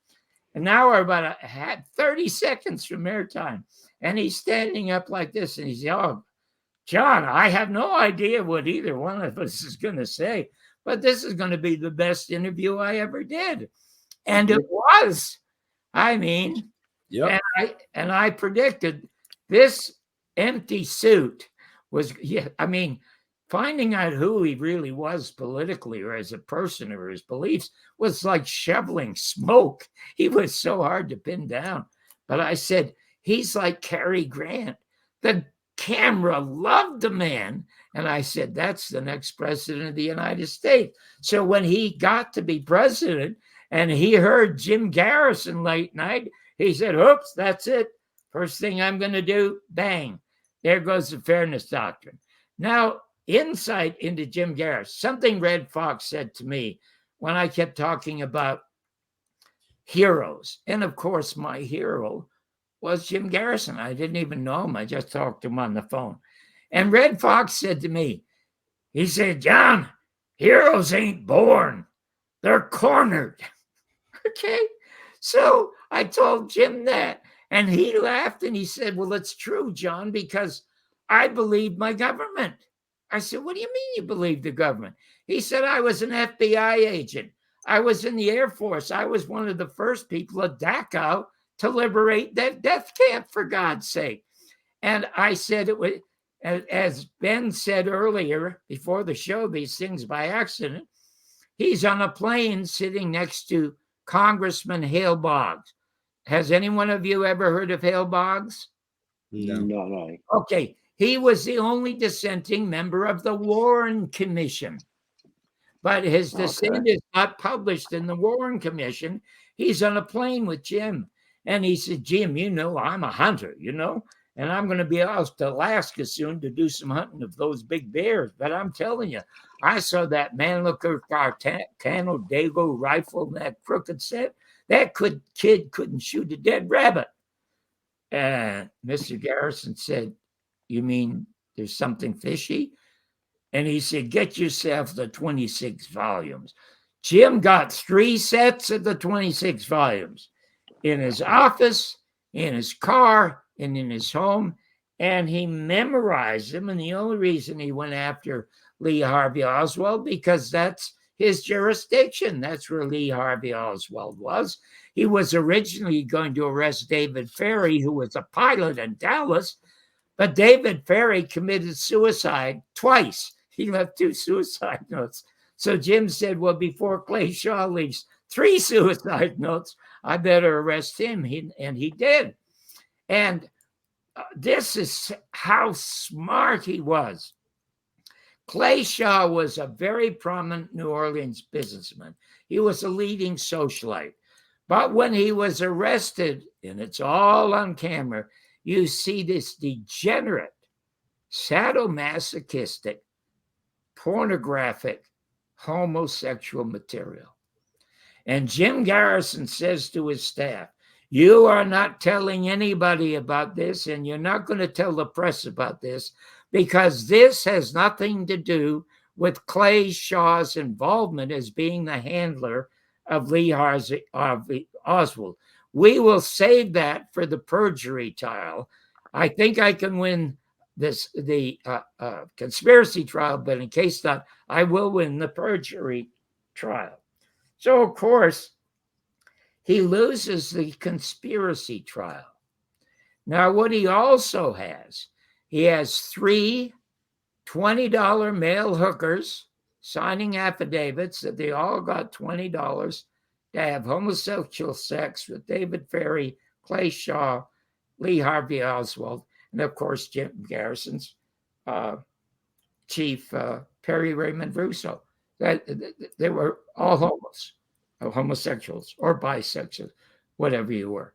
And now we're about 30 seconds from airtime. And he's standing up like this. And he's, oh, John, I have no idea what either one of us is going to say. But this is going to be the best interview I ever did. And it was. I mean, yep. and I predicted this empty suit was, yeah, I mean, finding out who he really was politically or as a person or his beliefs was like shoveling smoke. He was so hard to pin down. But I said, he's like Cary Grant. The camera loved the man. And I said, that's the next president of the United States. So when he got to be president and he heard Jim Garrison late night, he said, oops, that's it. First thing I'm going to do, bang. There goes the fairness doctrine. Now, insight into Jim Garrison, something Red Fox said to me when I kept talking about heroes. And of course, my hero was Jim Garrison. I didn't even know him. I just talked to him on the phone. And Red Fox said to me, he said, John, heroes ain't born. They're cornered. Okay. So I told Jim that. And he laughed and he said, well, it's true, John, because I believe my government. I said, what do you mean you believe the government? He said, I was an FBI agent. I was in the Air Force. I was one of the first people at Dachau to liberate that death camp, for God's sake. And I said, it was, as Ben said earlier, before the show, these things by accident, he's on a plane sitting next to Congressman Hale Boggs. Has any one of you ever heard of Hale Boggs? No. Okay. He was the only dissenting member of the Warren Commission. But his dissent is not published in the Warren Commission. He's on a plane with Jim. And he said, Jim, you know, I'm a hunter, you know, and I'm going to be out to Alaska soon to do some hunting of those big bears. But I'm telling you, I saw that Mannlicher Dago rifle, that crooked set. That kid couldn't shoot a dead rabbit. And Mr. Garrison said, you mean there's something fishy? And he said, get yourself the 26 volumes. Jim got 3 sets of the 26 volumes in his office, in his car, and in his home. And he memorized them. And the only reason he went after Lee Harvey Oswald, because that's his jurisdiction. That's where Lee Harvey Oswald was. He was originally going to arrest David Ferrie, who was a pilot in Dallas. But David Ferrie committed suicide twice. He left 2 suicide notes. So Jim said, well, before Clay Shaw leaves 3 suicide notes, I better arrest him. And he did. And this is how smart he was. Clay Shaw was a very prominent New Orleans businessman. He was a leading socialite. But when he was arrested, and it's all on camera, you see this degenerate, sadomasochistic, pornographic, homosexual material. And Jim Garrison says to his staff, you are not telling anybody about this, and you're not going to tell the press about this, because this has nothing to do with Clay Shaw's involvement as being the handler of Lee Harvey Oswald. We will save that for the perjury trial. I think I can win the conspiracy trial, but in case not, I will win the perjury trial. So, of course, he loses the conspiracy trial. Now, what he also has, he has 3 $20 male hookers signing affidavits that they all got $20 to have homosexual sex with David Ferrie, Clay Shaw, Lee Harvey Oswald, and of course, Jim Garrison's chief, Perry Raymond Russo. They were all homosexuals or bisexuals, whatever you were.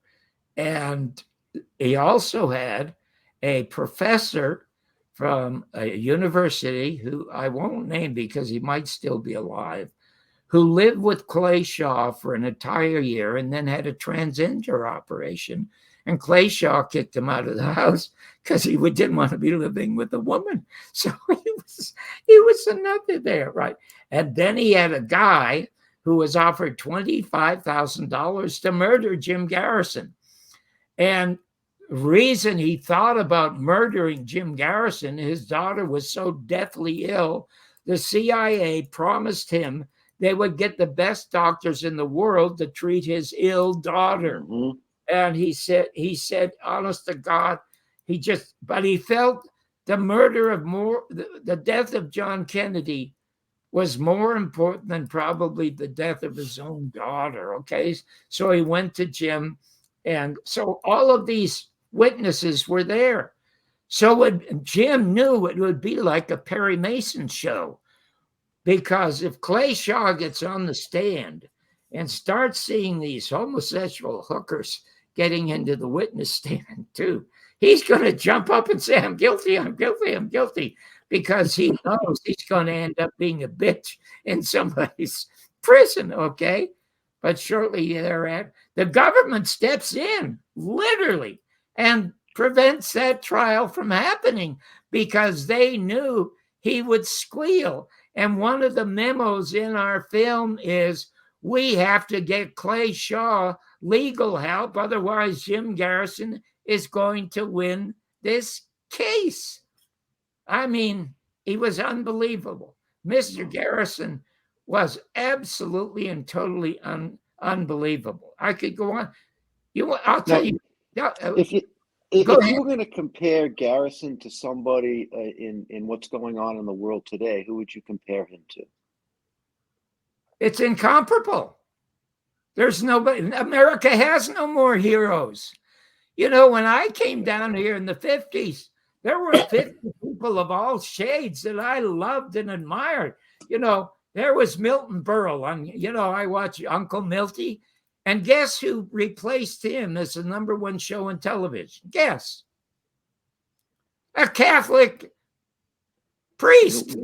And he also had a professor from a university who I won't name because he might still be alive, who lived with Clay Shaw for an entire year and then had a transgender operation. And Clay Shaw kicked him out of the house because he didn't want to be living with a woman. So he was another there, right? And then he had a guy who was offered $25,000 to murder Jim Garrison. And reason he thought about murdering Jim Garrison, his daughter was so deathly ill, the CIA promised him they would get the best doctors in the world to treat his ill daughter. Mm-hmm. And he said, honest to God, but he felt the death of John Kennedy was more important than probably the death of his own daughter. Okay. So he went to Jim. And so all of these witnesses were there. So Jim knew it would be like a Perry Mason show, because if Clay Shaw gets on the stand and starts seeing these homosexual hookers getting into the witness stand too, he's going to jump up and say, I'm guilty, I'm guilty, I'm guilty, because he knows he's going to end up being a bitch in somebody's prison, okay? But shortly thereafter, the government steps in, literally, and prevents that trial from happening because they knew he would squeal. And one of the memos in our film is, we have to get Clay Shaw legal help, otherwise Jim Garrison is going to win this case. I mean, he was unbelievable. Mr. Garrison was absolutely and totally unbelievable. I could go on. I'll tell you. If you were going to compare Garrison to somebody in what's going on in the world today, who would you compare him to? It's incomparable. There's nobody. America has no more heroes. You know, when I came down here in the 50s, there were 50 people of all shades that I loved and admired. You know, there was Milton Berle. I watched Uncle Milty. And guess who replaced him as the #1 show on television? Guess. A Catholic priest.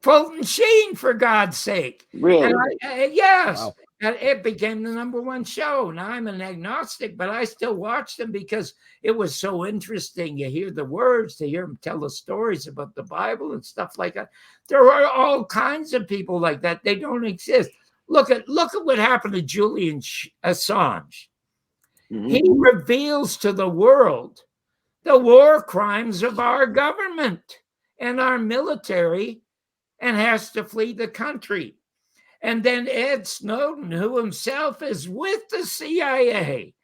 Fulton Sheen, for God's sake. Really? Yes. Wow. And it became the #1 show. Now I'm an agnostic, but I still watch them because it was so interesting. You hear the words, to hear them tell the stories about the Bible and stuff like that. There are all kinds of people like that. They don't exist. Look at what happened to Julian Assange. Mm-hmm. He reveals to the world the war crimes of our government and our military, and has to flee the country. And then Ed Snowden, who himself is with the CIA,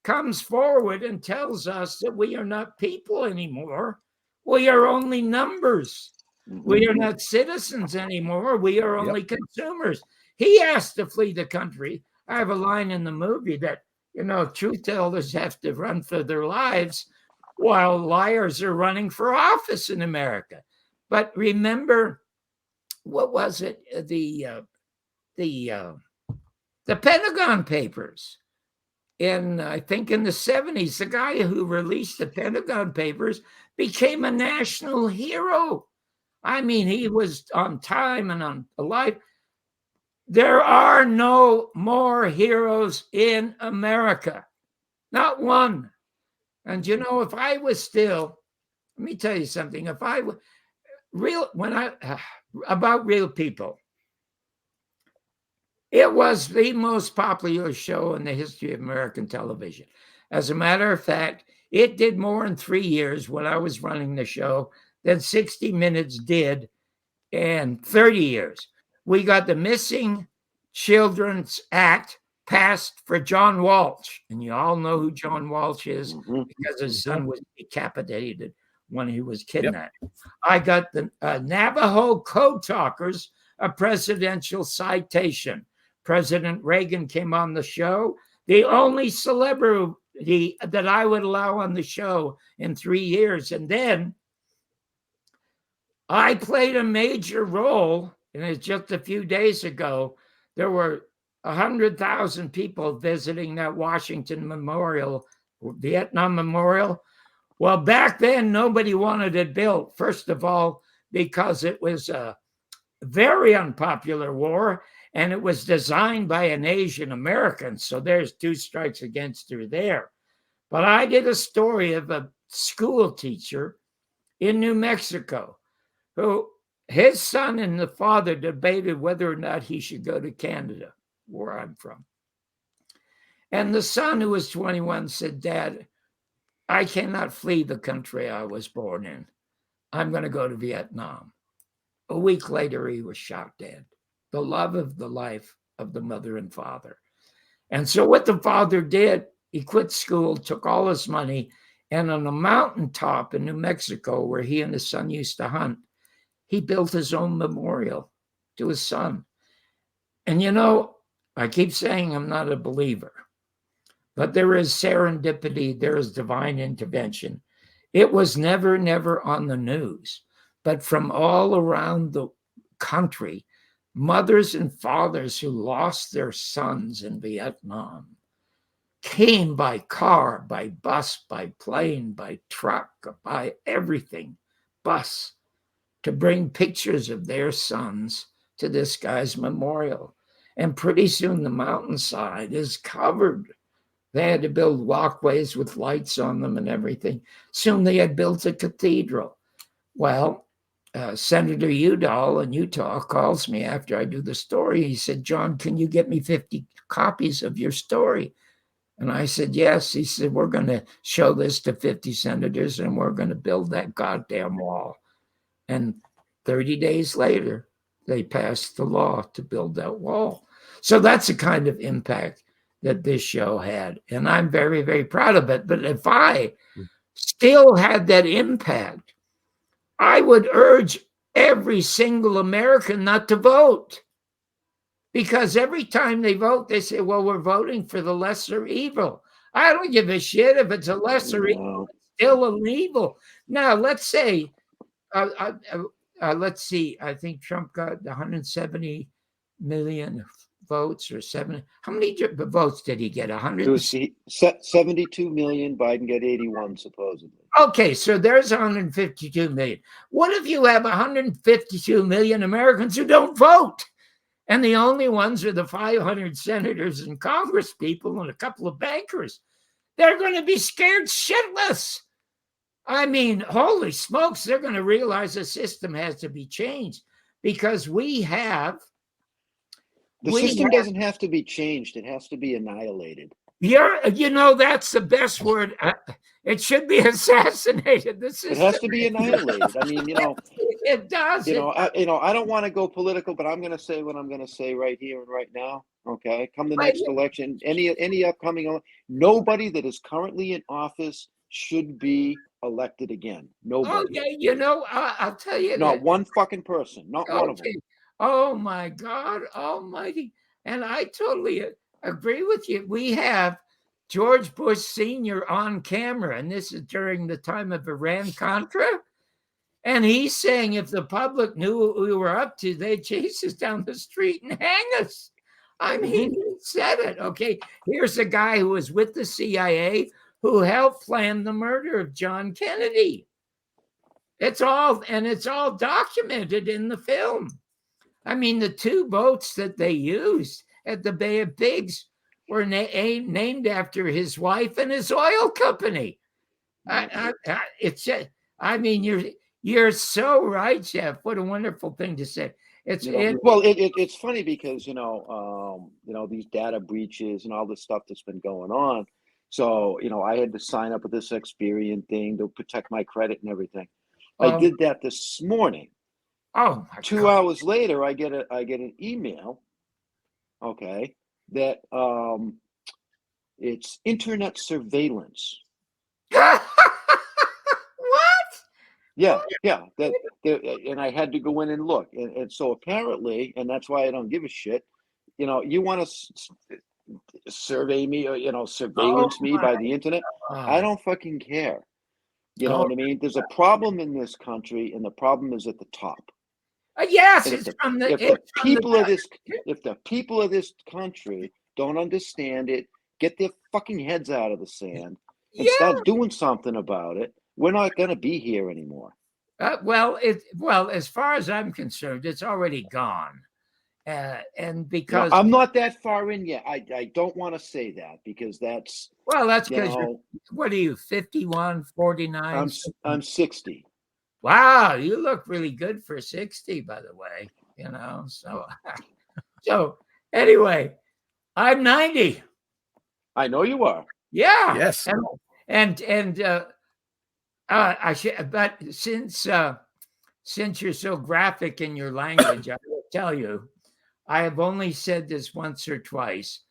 comes forward and tells us that we are not people anymore. We are only numbers. We are not citizens anymore. We are only consumers. He has to flee the country. I have a line in the movie that, truth tellers have to run for their lives while liars are running for office in America. But remember, what was it? The Pentagon Papers. I think in the 70s, the guy who released the Pentagon Papers became a national hero. I mean, he was on time and alive. There are no more heroes in America. Not one. And if I was still, let me tell you something. If I were about real people, it was the most popular show in the history of American television. As a matter of fact, it did more in 3 years when I was running the show than 60 Minutes did in 30 years. We got the Missing Children's Act passed for John Walsh. And you all know who John Walsh is because his son was decapitated when he was kidnapped. Yep. I got the Navajo Code Talkers, a presidential citation. President Reagan came on the show. The only celebrity that I would allow on the show in 3 years. And then I played a major role, and it's just a few days ago, there were 100,000 people visiting that Washington Memorial, Vietnam Memorial. Well, back then, nobody wanted it built. First of all, because it was a very unpopular war, And it was designed by an Asian American. So there's 2 strikes against her there. But I did a story of a school teacher in New Mexico who his son and the father debated whether or not he should go to Canada, where I'm from. And the son, who was 21, said, "Dad, I cannot flee the country I was born in. I'm going to go to Vietnam." A week later, he was shot dead. The love of the life of the mother and father. And so what the father did, he quit school, took all his money, and on a mountaintop in New Mexico, where he and his son used to hunt, he built his own memorial to his son. And you know, I keep saying I'm not a believer, but there is serendipity, there is divine intervention. It was never on the news, but from all around the country, mothers and fathers who lost their sons in Vietnam came by car, by bus, by plane, by truck, by everything, bus, to bring pictures of their sons to this guy's memorial. And pretty soon the mountainside is covered. They had to build walkways with lights on them and everything. Soon they had built a cathedral. Well, Senator Udall in Utah calls me after I do the story. He said, "John, can you get me 50 copies of your story?" And I said, "Yes." He said, "We're going to show this to 50 senators and we're going to build that goddamn wall." And 30 days later, they passed the law to build that wall. So that's the kind of impact that this show had. And I'm very proud of it. But if I still had that impact, I would urge every single American not to vote. Because every time they vote, they say, "Well, we're voting for the lesser evil." I don't give a shit if it's a lesser evil. It's still an evil. Now, let's say, let's see, I think Trump got 170 million votes or 7. How many votes did he get? 100? 72 million. Biden got 81, supposedly. Okay, so there's 152 million. What if you have 152 million Americans who don't vote? And the only ones are the 500 senators and Congress people and a couple of bankers. They're going to be scared shitless. I mean, holy smokes, they're going to realize the system has to be changed because the system doesn't have to be changed. It has to be annihilated. That's the best word. It should be assassinated. It has to be annihilated. I mean, it does. I don't want to go political, but I'm going to say what I'm going to say right here and right now. Okay, come the next election, any upcoming, nobody that is currently in office should be elected again. Nobody. Oh yeah, I'll tell you. Not one fucking person. Not one of them. Oh my God Almighty! And I totally agree with you. We have George Bush Sr. on camera, and this is during the time of Iran-Contra. And he's saying if the public knew what we were up to, they'd chase us down the street and hang us. I mean, he said it. Okay, here's a guy who was with the CIA who helped plan the murder of John Kennedy. It's all documented in the film. I mean, the 2 boats that they used at the Bay of Pigs were named after his wife and his oil company. You're so right, Jeff. What a wonderful thing to say. It's funny because these data breaches and all this stuff that's been going on. So I had to sign up with this Experian thing to protect my credit and everything. I did that this morning. Oh, my 2 God. hours later, I get an email. Okay, that it's internet surveillance. What? Yeah. And I had to go in and look, and so apparently, and that's why I don't give a shit. You want to survey me or surveillance me by the internet? I don't fucking care. You know what I mean? There's a problem in this country, and the problem is at the top. Yes, if the people of this country don't understand it, get their fucking heads out of the sand and start doing something about it, we're not going to be here anymore. Well, as far as I'm concerned, it's already gone. And because I'm not that far in yet. I don't want to say that because that's because what are you, 51, 49? I'm 60. Wow, you look really good for 60, by the way. So anyway, I'm 90. I know you are. Yeah. Yes. I should, but since you're so graphic in your language, I will tell you, I have only said this once or twice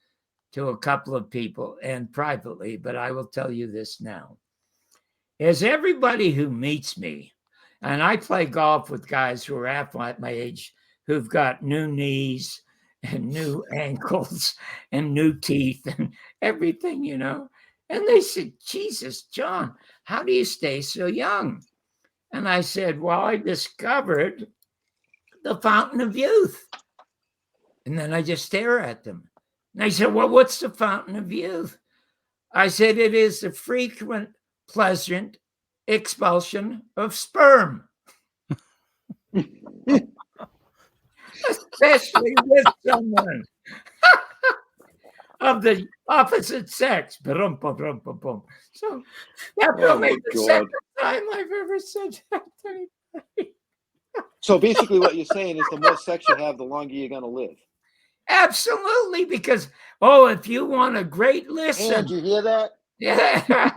to a couple of people and privately, but I will tell you this now. As everybody who meets me, and I play golf with guys who are at my age who've got new knees and new ankles and new teeth and everything, And they said, Jesus, John, how do you stay so young? And I said, well, I discovered the fountain of youth. And then I just stare at them. And I said, well, what's the fountain of youth? I said, it is the frequent, pleasant expulsion of sperm. Especially with someone of the opposite sex. So that will make the second time I've ever said that to anybody. So basically what you're saying is the more sex you have, the longer you're going to live. Absolutely, because, if you want a great listen. And you hear that? Yeah.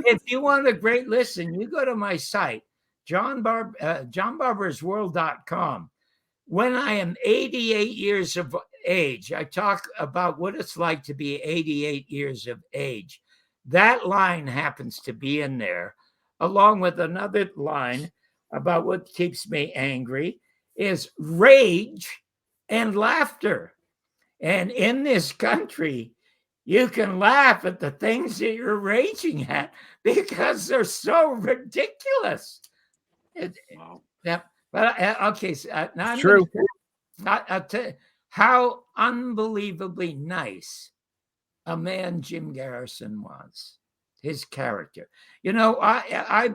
If you want a great listen, you go to my site, johnbarbersworld.com. When I am 88 years of age, I talk about what it's like to be 88 years of age. That line happens to be in there, along with another line about what keeps me angry is rage and laughter. And in this country, you can laugh at the things that you're raging at because they're so ridiculous. Wow. Yeah. But okay, so now I'm true. I'll tell you how unbelievably nice a man Jim Garrison was. His character. I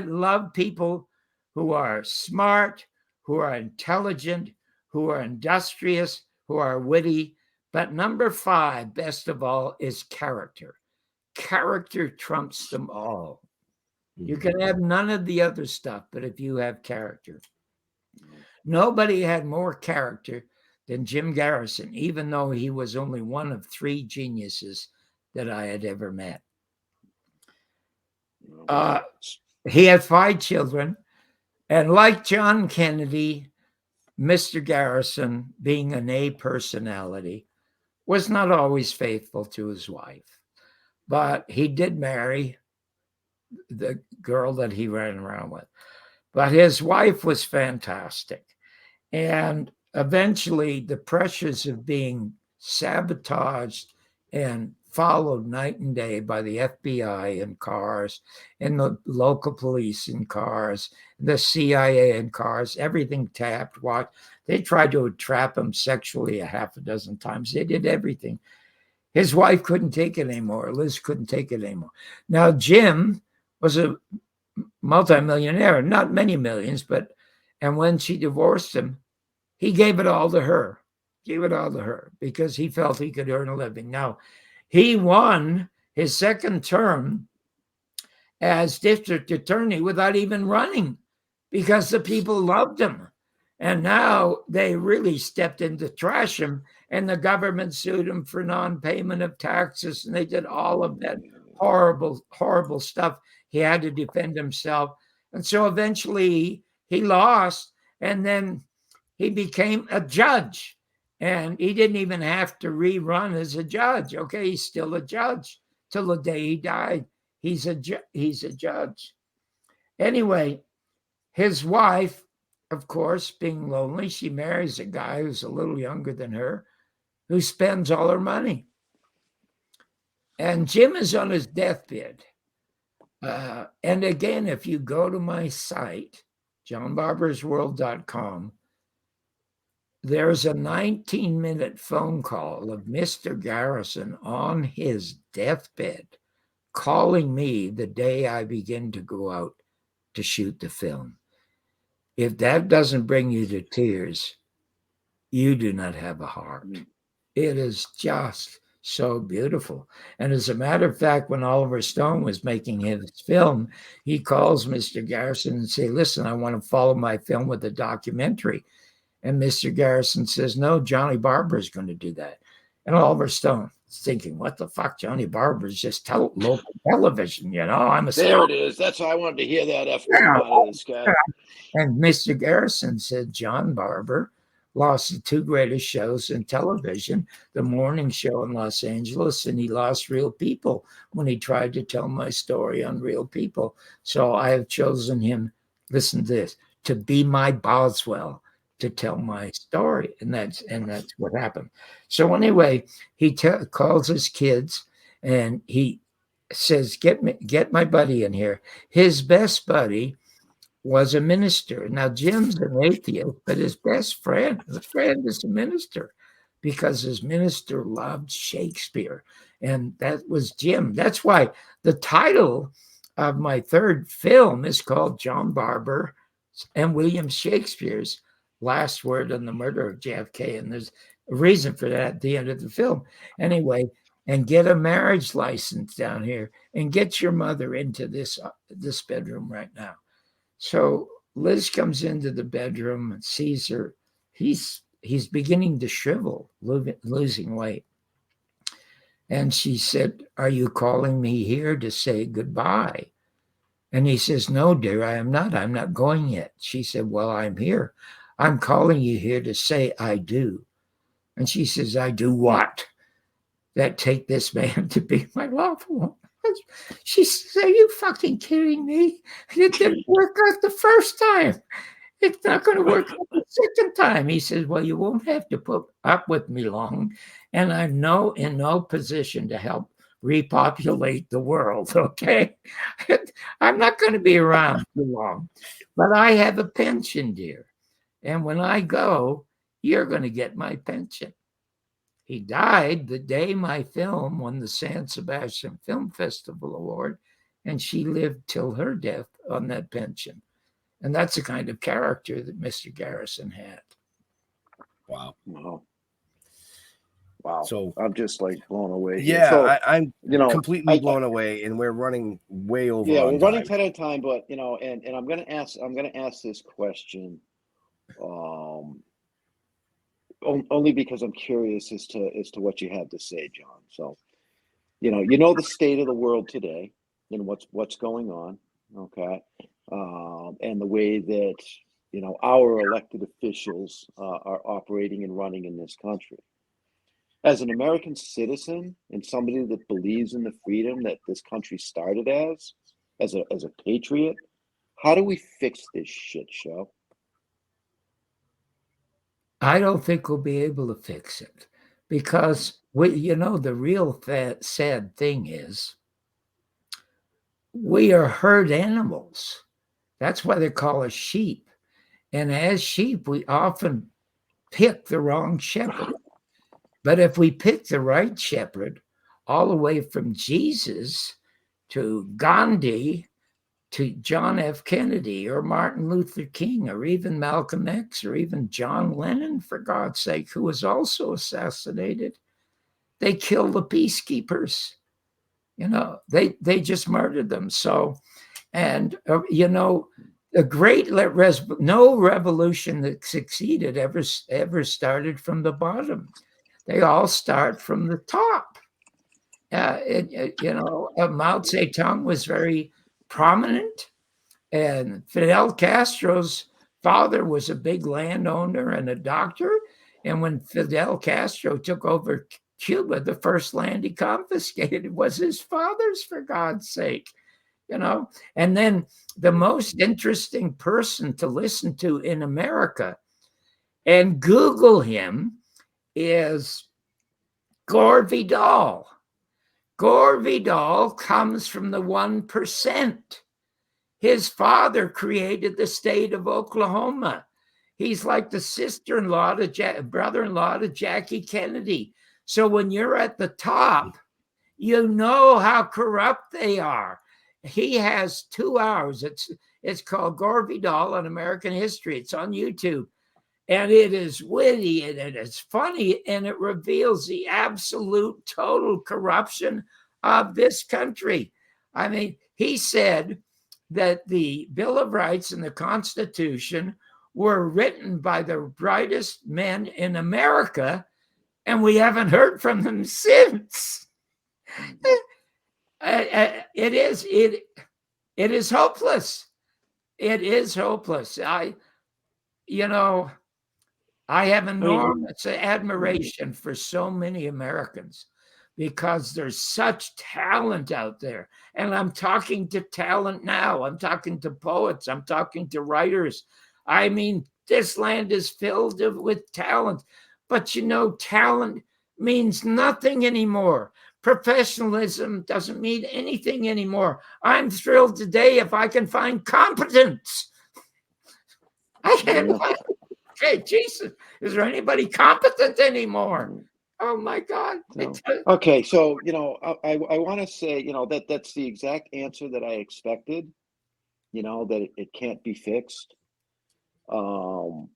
love people who are smart, who are intelligent, who are industrious, who are witty. But number 5, best of all, is character. Character trumps them all. You can have none of the other stuff, but if you have character. Nobody had more character than Jim Garrison, even though he was only one of 3 geniuses that I had ever met. He had 5 children, and like John Kennedy, Mr. Garrison, being an A personality, was not always faithful to his wife. But he did marry the girl that he ran around with. But his wife was fantastic. And eventually the pressures of being sabotaged and followed night and day by the FBI in cars, and the local police in cars, the CIA in cars, everything tapped, watched. They tried to trap him sexually 6 times. They did everything. His wife couldn't take it anymore. Liz couldn't take it anymore. Now, Jim was a multimillionaire, not many millions, and when she divorced him, he gave it all to her. Because he felt he could earn a living. Now, he won his second term as district attorney without even running because the people loved him. And now they really stepped in to trash him, and the government sued him for non-payment of taxes, and they did all of that horrible, horrible stuff. He had to defend himself. And so eventually he lost, and then he became a judge. And he didn't even have to rerun as a judge. Okay, he's still a judge till the day he died. He's a judge. Anyway, his wife, of course, being lonely, she marries a guy who's a little younger than her, who spends all her money. And Jim is on his deathbed. And again, if you go to my site, johnbarbersworld.com, there's a 19-minute phone call of Mr. Garrison on his deathbed calling me the day I begin to go out to shoot the film. If that doesn't bring you to tears, you do not have a heart. It is just so beautiful. And as a matter of fact, when Oliver Stone was making his film, he calls Mr. Garrison and say, listen, I want to follow my film with a documentary. And Mr. Garrison says, no, Johnny Barbour is going to do that. And Oliver Stone is thinking, what the fuck? Johnny Barbour is just local television, you know? I'm a There it is. That's why I wanted to hear that F1 out of this guy. And Mr. Garrison said, John Barbour lost the two greatest shows in television, the morning show in Los Angeles, and he lost real people when he tried to tell my story on real people. So I have chosen him, listen to this, to be my Boswell, to tell my story. And that's what happened. So anyway, he calls his kids and he says, get my buddy in here. His best buddy was a minister. Now, Jim's an atheist, but his best friend, is a minister because his minister loved Shakespeare. And that was Jim. That's why the title of my third film is called John Barbour and William Shakespeare's Last Word on the Murder of JFK. And there's a reason for that at the end of the film. Anyway, and get a marriage license down here and get your mother into this bedroom right now. So Liz comes into the bedroom and sees her. He's beginning to shrivel, losing weight. And she said, are you calling me here to say goodbye? And he says, no, dear, I am not. I'm not going yet. She said, well, I'm here. I'm calling you here to say I do. And she says, I do what? That take this man to be my lawful one. She says, are you fucking kidding me? It didn't work out the first time. It's not going to work out the second time. He says, well, you won't have to put up with me long. And I'm in no position to help repopulate the world, okay? I'm not going to be around too long. But I have a pension, dear. And when I go, you're going to get my pension. He died the day my film won the San Sebastian Film Festival Award, and she lived till her death on that pension. And that's the kind of character that Mr. Garrison had. Wow. So I'm just like blown away. Yeah, so, I'm completely blown away, and we're running way over. Yeah, we're running tight on time, but and I'm gonna ask this question. Only because I'm curious as to what you have to say, John. So, you know the state of the world today and what's going on, okay, and the way that our elected officials are operating and running in this country. As an American citizen and somebody that believes in the freedom that this country started as a patriot, how do we fix this shit show? I don't think we'll be able to fix it because the real sad thing is we are herd animals. That's why they call us sheep. And as sheep, we often pick the wrong shepherd. But if we pick the right shepherd, all the way from Jesus to Gandhi to John F. Kennedy or Martin Luther King or even Malcolm X or even John Lennon, for God's sake, who was also assassinated. They killed the peacekeepers. They just murdered them. So, and, a great no revolution that succeeded ever started from the bottom. They all start from the top. Mao Zedong was very prominent, and Fidel Castro's father was a big landowner and a doctor. And when Fidel Castro took over Cuba, the first land he confiscated was his father's, for God's sake. And then the most interesting person to listen to in America, and Google him, is Gore Vidal. Gore Vidal comes from the 1%. His father created the state of Oklahoma. He's like the brother-in-law to Jackie Kennedy. So when you're at the top, you know how corrupt they are. He has 2 hours. It's called Gore Vidal on American History. It's on YouTube. and it is witty and it is funny, and it reveals the absolute total corruption of this country. I mean, he said that the Bill of Rights and the Constitution were written by the brightest men in America, and we haven't heard from them since. It is hopeless. It is hopeless. I have enormous admiration for so many Americans because there's such talent out there. And I'm talking to talent now. I'm talking to poets. I'm talking to writers. I mean, this land is filled with talent. But talent means nothing anymore. Professionalism doesn't mean anything anymore. I'm thrilled today if I can find competence. I can't find. Okay, Jesus, is there anybody competent anymore? Oh my God. Okay, so I want to say that's the exact answer that I expected. That it can't be fixed. But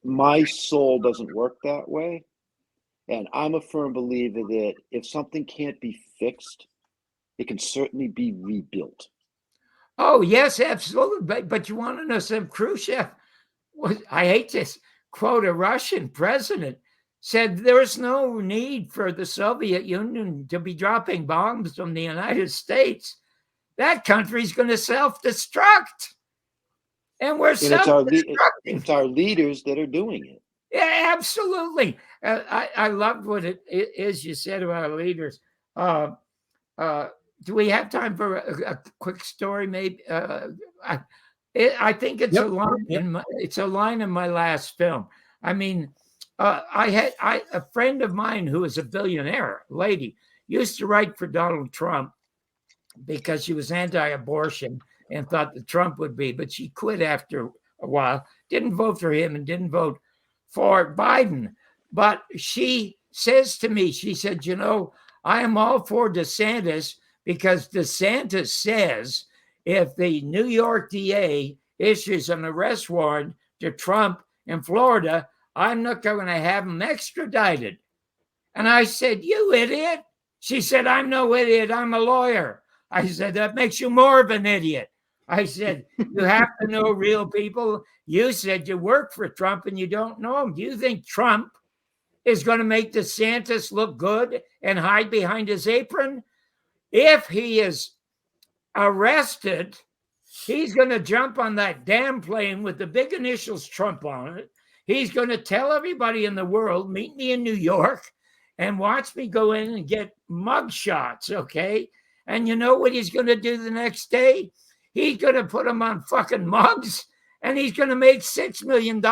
my soul doesn't work that way. And I'm a firm believer that if something can't be fixed, it can certainly be rebuilt. Oh, yes, absolutely. But you want to know some Khrushchev, I hate to quote a Russian president, said there's no need for the Soviet Union to be dropping bombs from the United States. That country's going to self-destruct. And we're self-destructing. It's our leaders that are doing it. Yeah, absolutely. I loved what it is you said about our leaders. Do we have time for a quick story? Maybe I think it's it's a line in my last film. I mean, a friend of mine who is a billionaire lady used to write for Donald Trump because she was anti-abortion and thought that Trump would be, but she quit after a while. Didn't vote for him and didn't vote for Biden. But she says to me, she said, I am all for DeSantis because DeSantis says if the New York DA issues an arrest warrant to Trump in Florida, I'm not going to have him extradited. And I said, you idiot. She said, I'm no idiot. I'm a lawyer. I said, that makes you more of an idiot. I said, you have to know real people. You said you work for Trump and you don't know him. Do you think Trump is going to make DeSantis look good and hide behind his apron? If he is arrested, he's going to jump on that damn plane with the big initials Trump on it. He's going to tell everybody in the world, meet me in New York and watch me go in and get mug shots, okay? And you know what he's going to do the next day? He's going to put them on fucking mugs and he's going to make $6 million.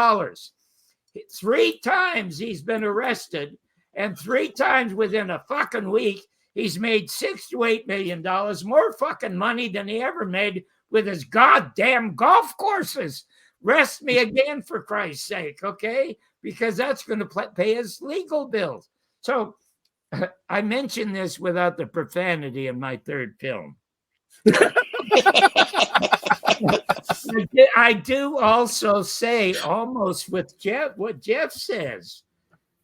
3 times he's been arrested, and 3 times within a fucking week, he's made $6 to $8 million, more fucking money than he ever made with his goddamn golf courses. Rest me again, for Christ's sake, okay? Because that's going to pay his legal bills. So I mentioned this without the profanity in my third film. I do also say, almost with Jeff, what Jeff says,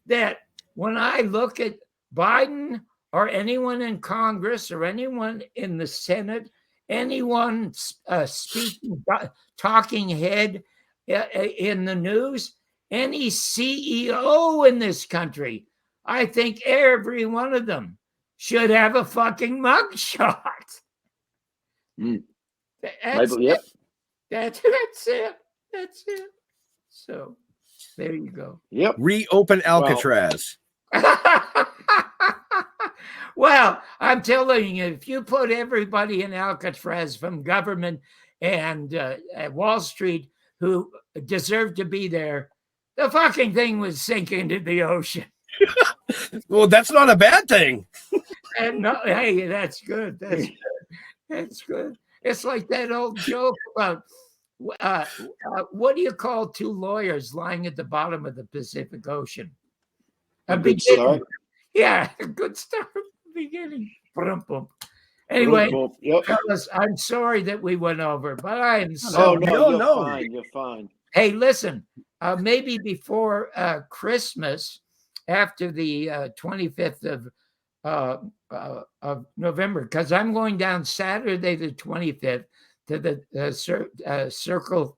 that when I look at Biden or anyone in Congress or anyone in the Senate, anyone speaking, talking head in the news, any CEO in this country, I think every one of them should have a fucking mugshot. That's it. So there you go. Yep. Reopen Alcatraz. Well, I'm telling you, if you put everybody in Alcatraz from government and Wall Street who deserved to be there, the fucking thing would sink into the ocean. Well, that's not a bad thing. And no, hey, that's good. That's good. It's like that old joke about what do you call 2 lawyers lying at the bottom of the Pacific Ocean? A good start. Yeah, a good start at the beginning. Anyway, fellas, I'm sorry that we went over, but I am so. You're fine. You're fine. Hey, listen, maybe before Christmas, after the 25th of November, because I'm going down Saturday the 25th to the Circle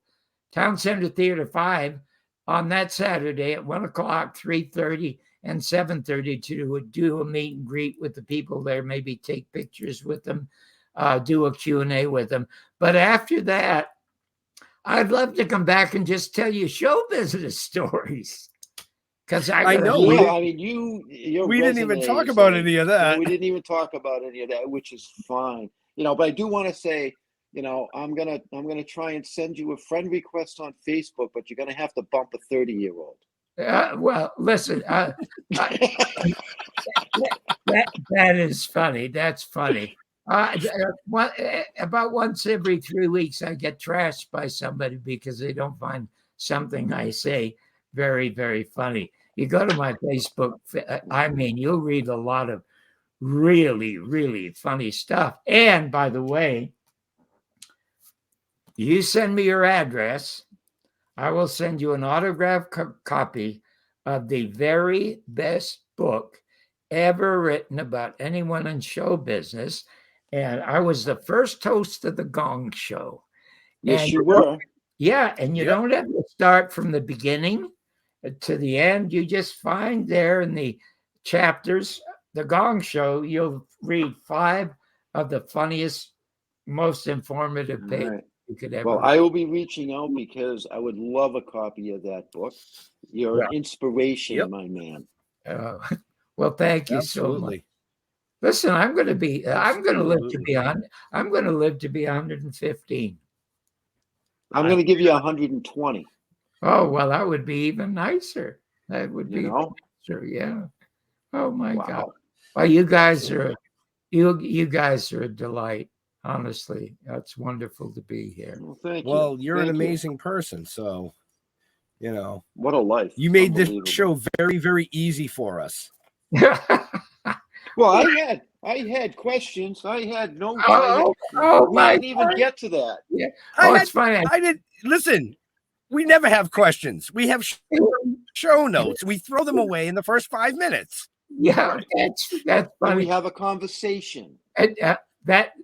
Town Center Theater 5 on that Saturday at 1 o'clock, 3:30, and 7:30 to do a meet and greet with the people there, maybe take pictures with them, do a Q&A with them. But after that, I'd love to come back and just tell you show business stories. Because I know. We didn't even talk about any of that. We didn't even talk about any of that, which is fine. But I do want to say, I'm gonna try and send you a friend request on Facebook, but you're gonna have to bump a 30-year-old. Well, listen, that is funny. That's funny. About once every 3 weeks, I get trashed by somebody because they don't find something I say very, very funny. You go to my Facebook, you'll read a lot of really, really funny stuff. And by the way, you send me your address, I will send you an autographed copy of the very best book ever written about anyone in show business. And I was the first host of the Gong Show. Yes, you were. Yeah, and you don't have to start from the beginning to the end. You just find there in the chapters, the Gong Show, you'll read 5 of the funniest, most informative pages you could ever read. I will be reaching out because I would love a copy of that book. You're an inspiration, my man. Well, thank you so much. Listen, I'm going to live to be 115. I'm going to give you 120. Oh, well, that would be even nicer. That would be nicer, yeah. Oh my God. Well, you guys are a delight. Honestly, that's wonderful to be here. Well, thank you. Well, you're an amazing person, so what a life. You made this show very, very easy for us. Well, I had questions. I had no. We didn't even get to that. Yeah. It's funny. I did. Listen, we never have questions. We have show notes. We throw them away in the first 5 minutes. Yeah, that's funny. And we have a conversation.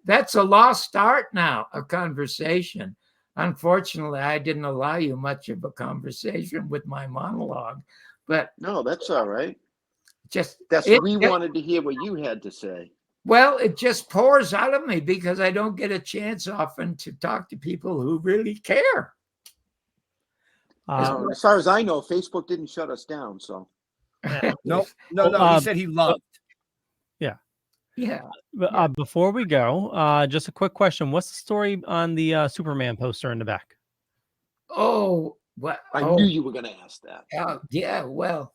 That's a lost art now. A conversation. Unfortunately, I didn't allow you much of a conversation with my monologue, but no, that's all right. We wanted to hear what you had to say. Well, it just pours out of me because I don't get a chance often to talk to people who really care. As far as I know, Facebook didn't shut us down. So no. He said he loved. Yeah. Before we go, just a quick question: what's the story on the Superman poster in the back? Oh, well, I knew you were going to ask that. Yeah. Well.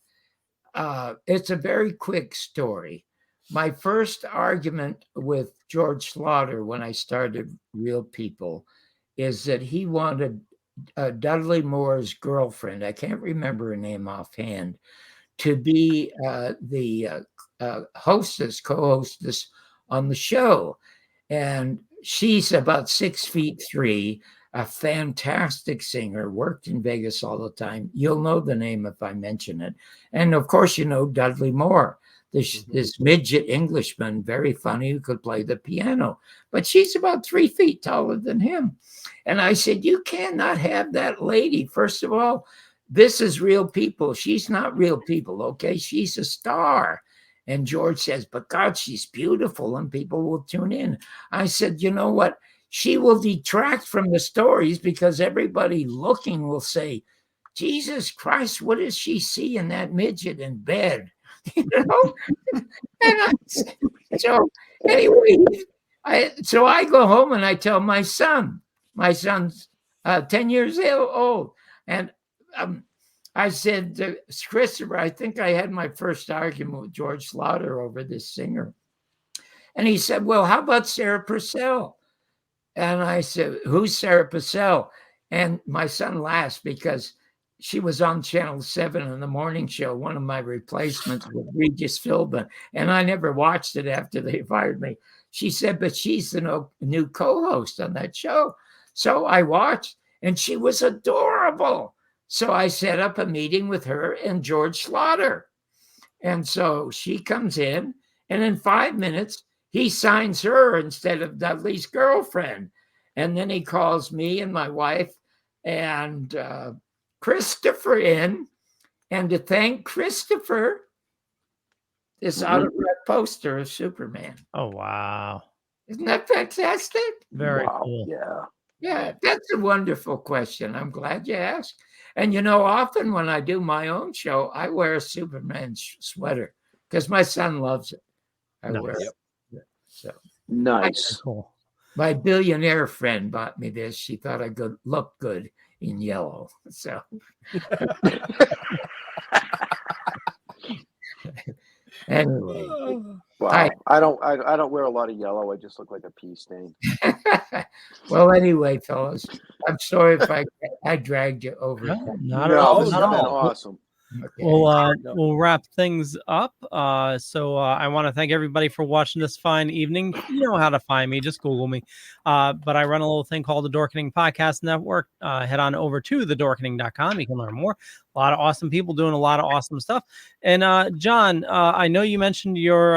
It's a very quick story. My first argument with George Slaughter when I started Real People is that he wanted Dudley Moore's girlfriend, I can't remember her name offhand, to be the co-hostess on the show. And she's about 6'3", a fantastic singer, worked in Vegas all the time. You'll know the name if I mention it. And of course, Dudley Moore, this midget Englishman, very funny, who could play the piano. But she's about 3 feet taller than him. And I said, you cannot have that lady. First of all, this is Real People. She's not Real People, okay? She's a star. And George says, but God, she's beautiful and people will tune in. I said, you know what? She will detract from the stories because everybody looking will say, Jesus Christ, what does she see in that midget in bed? So anyway, so I go home and I tell my son's 10 years old. And I said, Christopher, I think I had my first argument with George Slaughter over this singer. And he said, well, how about Sarah Purcell? And I said, who's Sarah Purcell? And my son laughs because she was on Channel 7 in the morning show, one of my replacements with Regis Philbin. And I never watched it after they fired me. She said, but she's the new co-host on that show. So I watched, and she was adorable. So I set up a meeting with her and George Slaughter. And so she comes in, and in 5 minutes, he signs her instead of Dudley's girlfriend. And then he calls me and my wife and Christopher in. And to thank Christopher, this autographed poster of Superman. Oh, wow. Isn't that fantastic? Very cool. Yeah. Yeah, that's a wonderful question. I'm glad you asked. And, you know, often when I do my own show, I wear a Superman sweater because my son loves it. I wear it. So Nice. Cool. My billionaire friend bought me this. She thought I could look good in yellow. So anyway. Wow. I don't wear a lot of yellow. I just look like a pea stain. Well, anyway, fellas, I'm sorry if I dragged you over. Not at all. This has been awesome. Okay. We'll wrap things up. So I want to thank everybody for watching this fine evening. You know how to find me. Just Google me. But I run a little thing called the Dorkening Podcast Network. Head on over to thedorkening.com. You can learn more. A lot of awesome people doing a lot of awesome stuff. And John, I know you mentioned your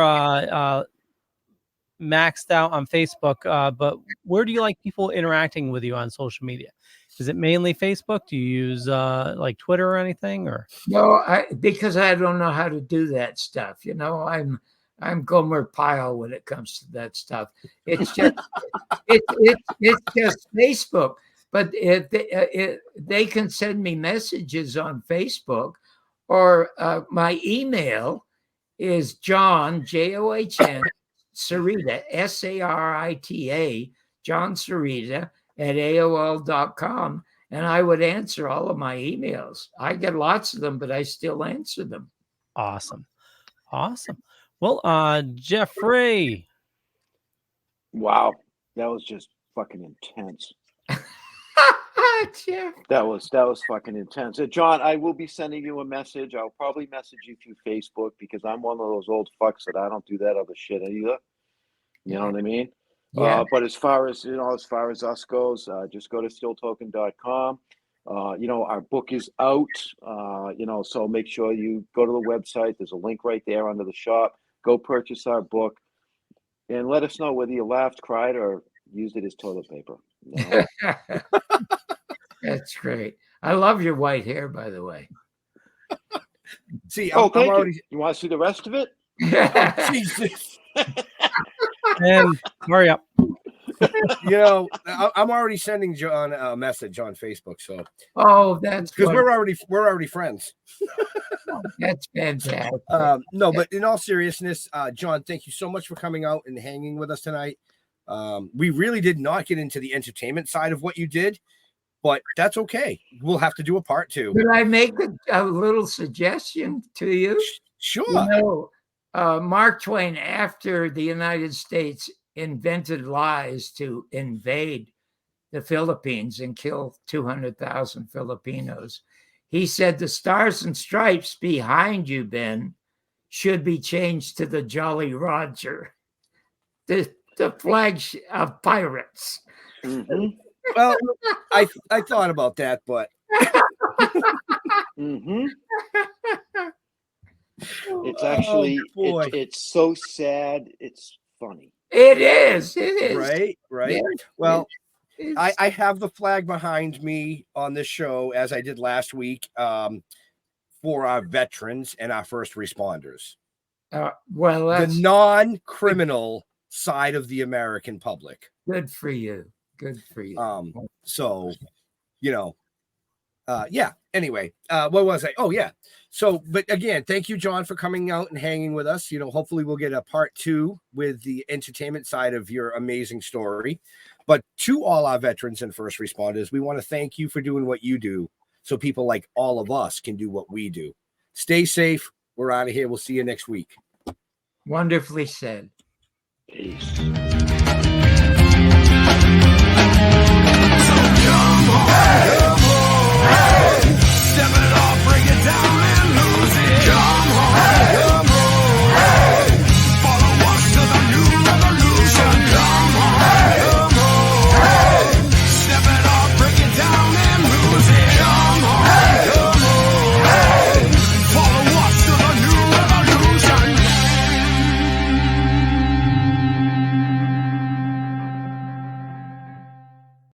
maxed out on Facebook, but where do you like people interacting with you on social media? Is it mainly Facebook? Do you use like Twitter or anything? Or no, because I don't know how to do that stuff. You know, I'm Gomer Pyle when it comes to that stuff. It's just it's just Facebook. But they can send me messages on Facebook, or my email is John John Sarita Sarita John Sarita at AOL.com, and I would answer all of my emails. I get lots of them, but I still answer them. Awesome. Well, Jeffrey. Wow, that was just fucking intense. Jeff. That was fucking intense. John, I will be sending you a message. I'll probably message you through Facebook because I'm one of those old fucks that I don't do that other shit either. You know what I mean? Yeah. But as far as us goes, just go to stilltoken.com. Our book is out. So make sure you go to the website. There's a link right there under the shop. Go purchase our book, and let us know whether you laughed, cried, or used it as toilet paper. You know? That's great. I love your white hair, by the way. See, thank you. You want to see the rest of it? Jesus. And hurry up. I'm already sending John a message on Facebook. So, that's because we're already friends. That's fantastic. No, but in all seriousness, John, thank you so much for coming out and hanging with us tonight. We really did not get into the entertainment side of what you did, but that's okay. We'll have to do a part 2. Could I make a little suggestion to you? Sure. Mark Twain, after the United States invented lies to invade the Philippines and kill 200,000 Filipinos, he said the stars and stripes behind you, Ben, should be changed to the Jolly Roger, the flag of pirates. Mm-hmm. Well, I thought about that, but mm-hmm. It's actually it's so sad. It's funny. It is. Right. Yeah. Well, I have the flag behind me on this show, as I did last week, for our veterans and our first responders. That's the non-criminal side of the American public. Good for you. So, yeah. Anyway, what was I? Oh, yeah. So, but again, thank you, John, for coming out and hanging with us. Hopefully we'll get a part 2 with the entertainment side of your amazing story. But to all our veterans and first responders, we want to thank you for doing what you do so people like all of us can do what we do. Stay safe. We're out of here. We'll see you next week. Wonderfully said. Peace.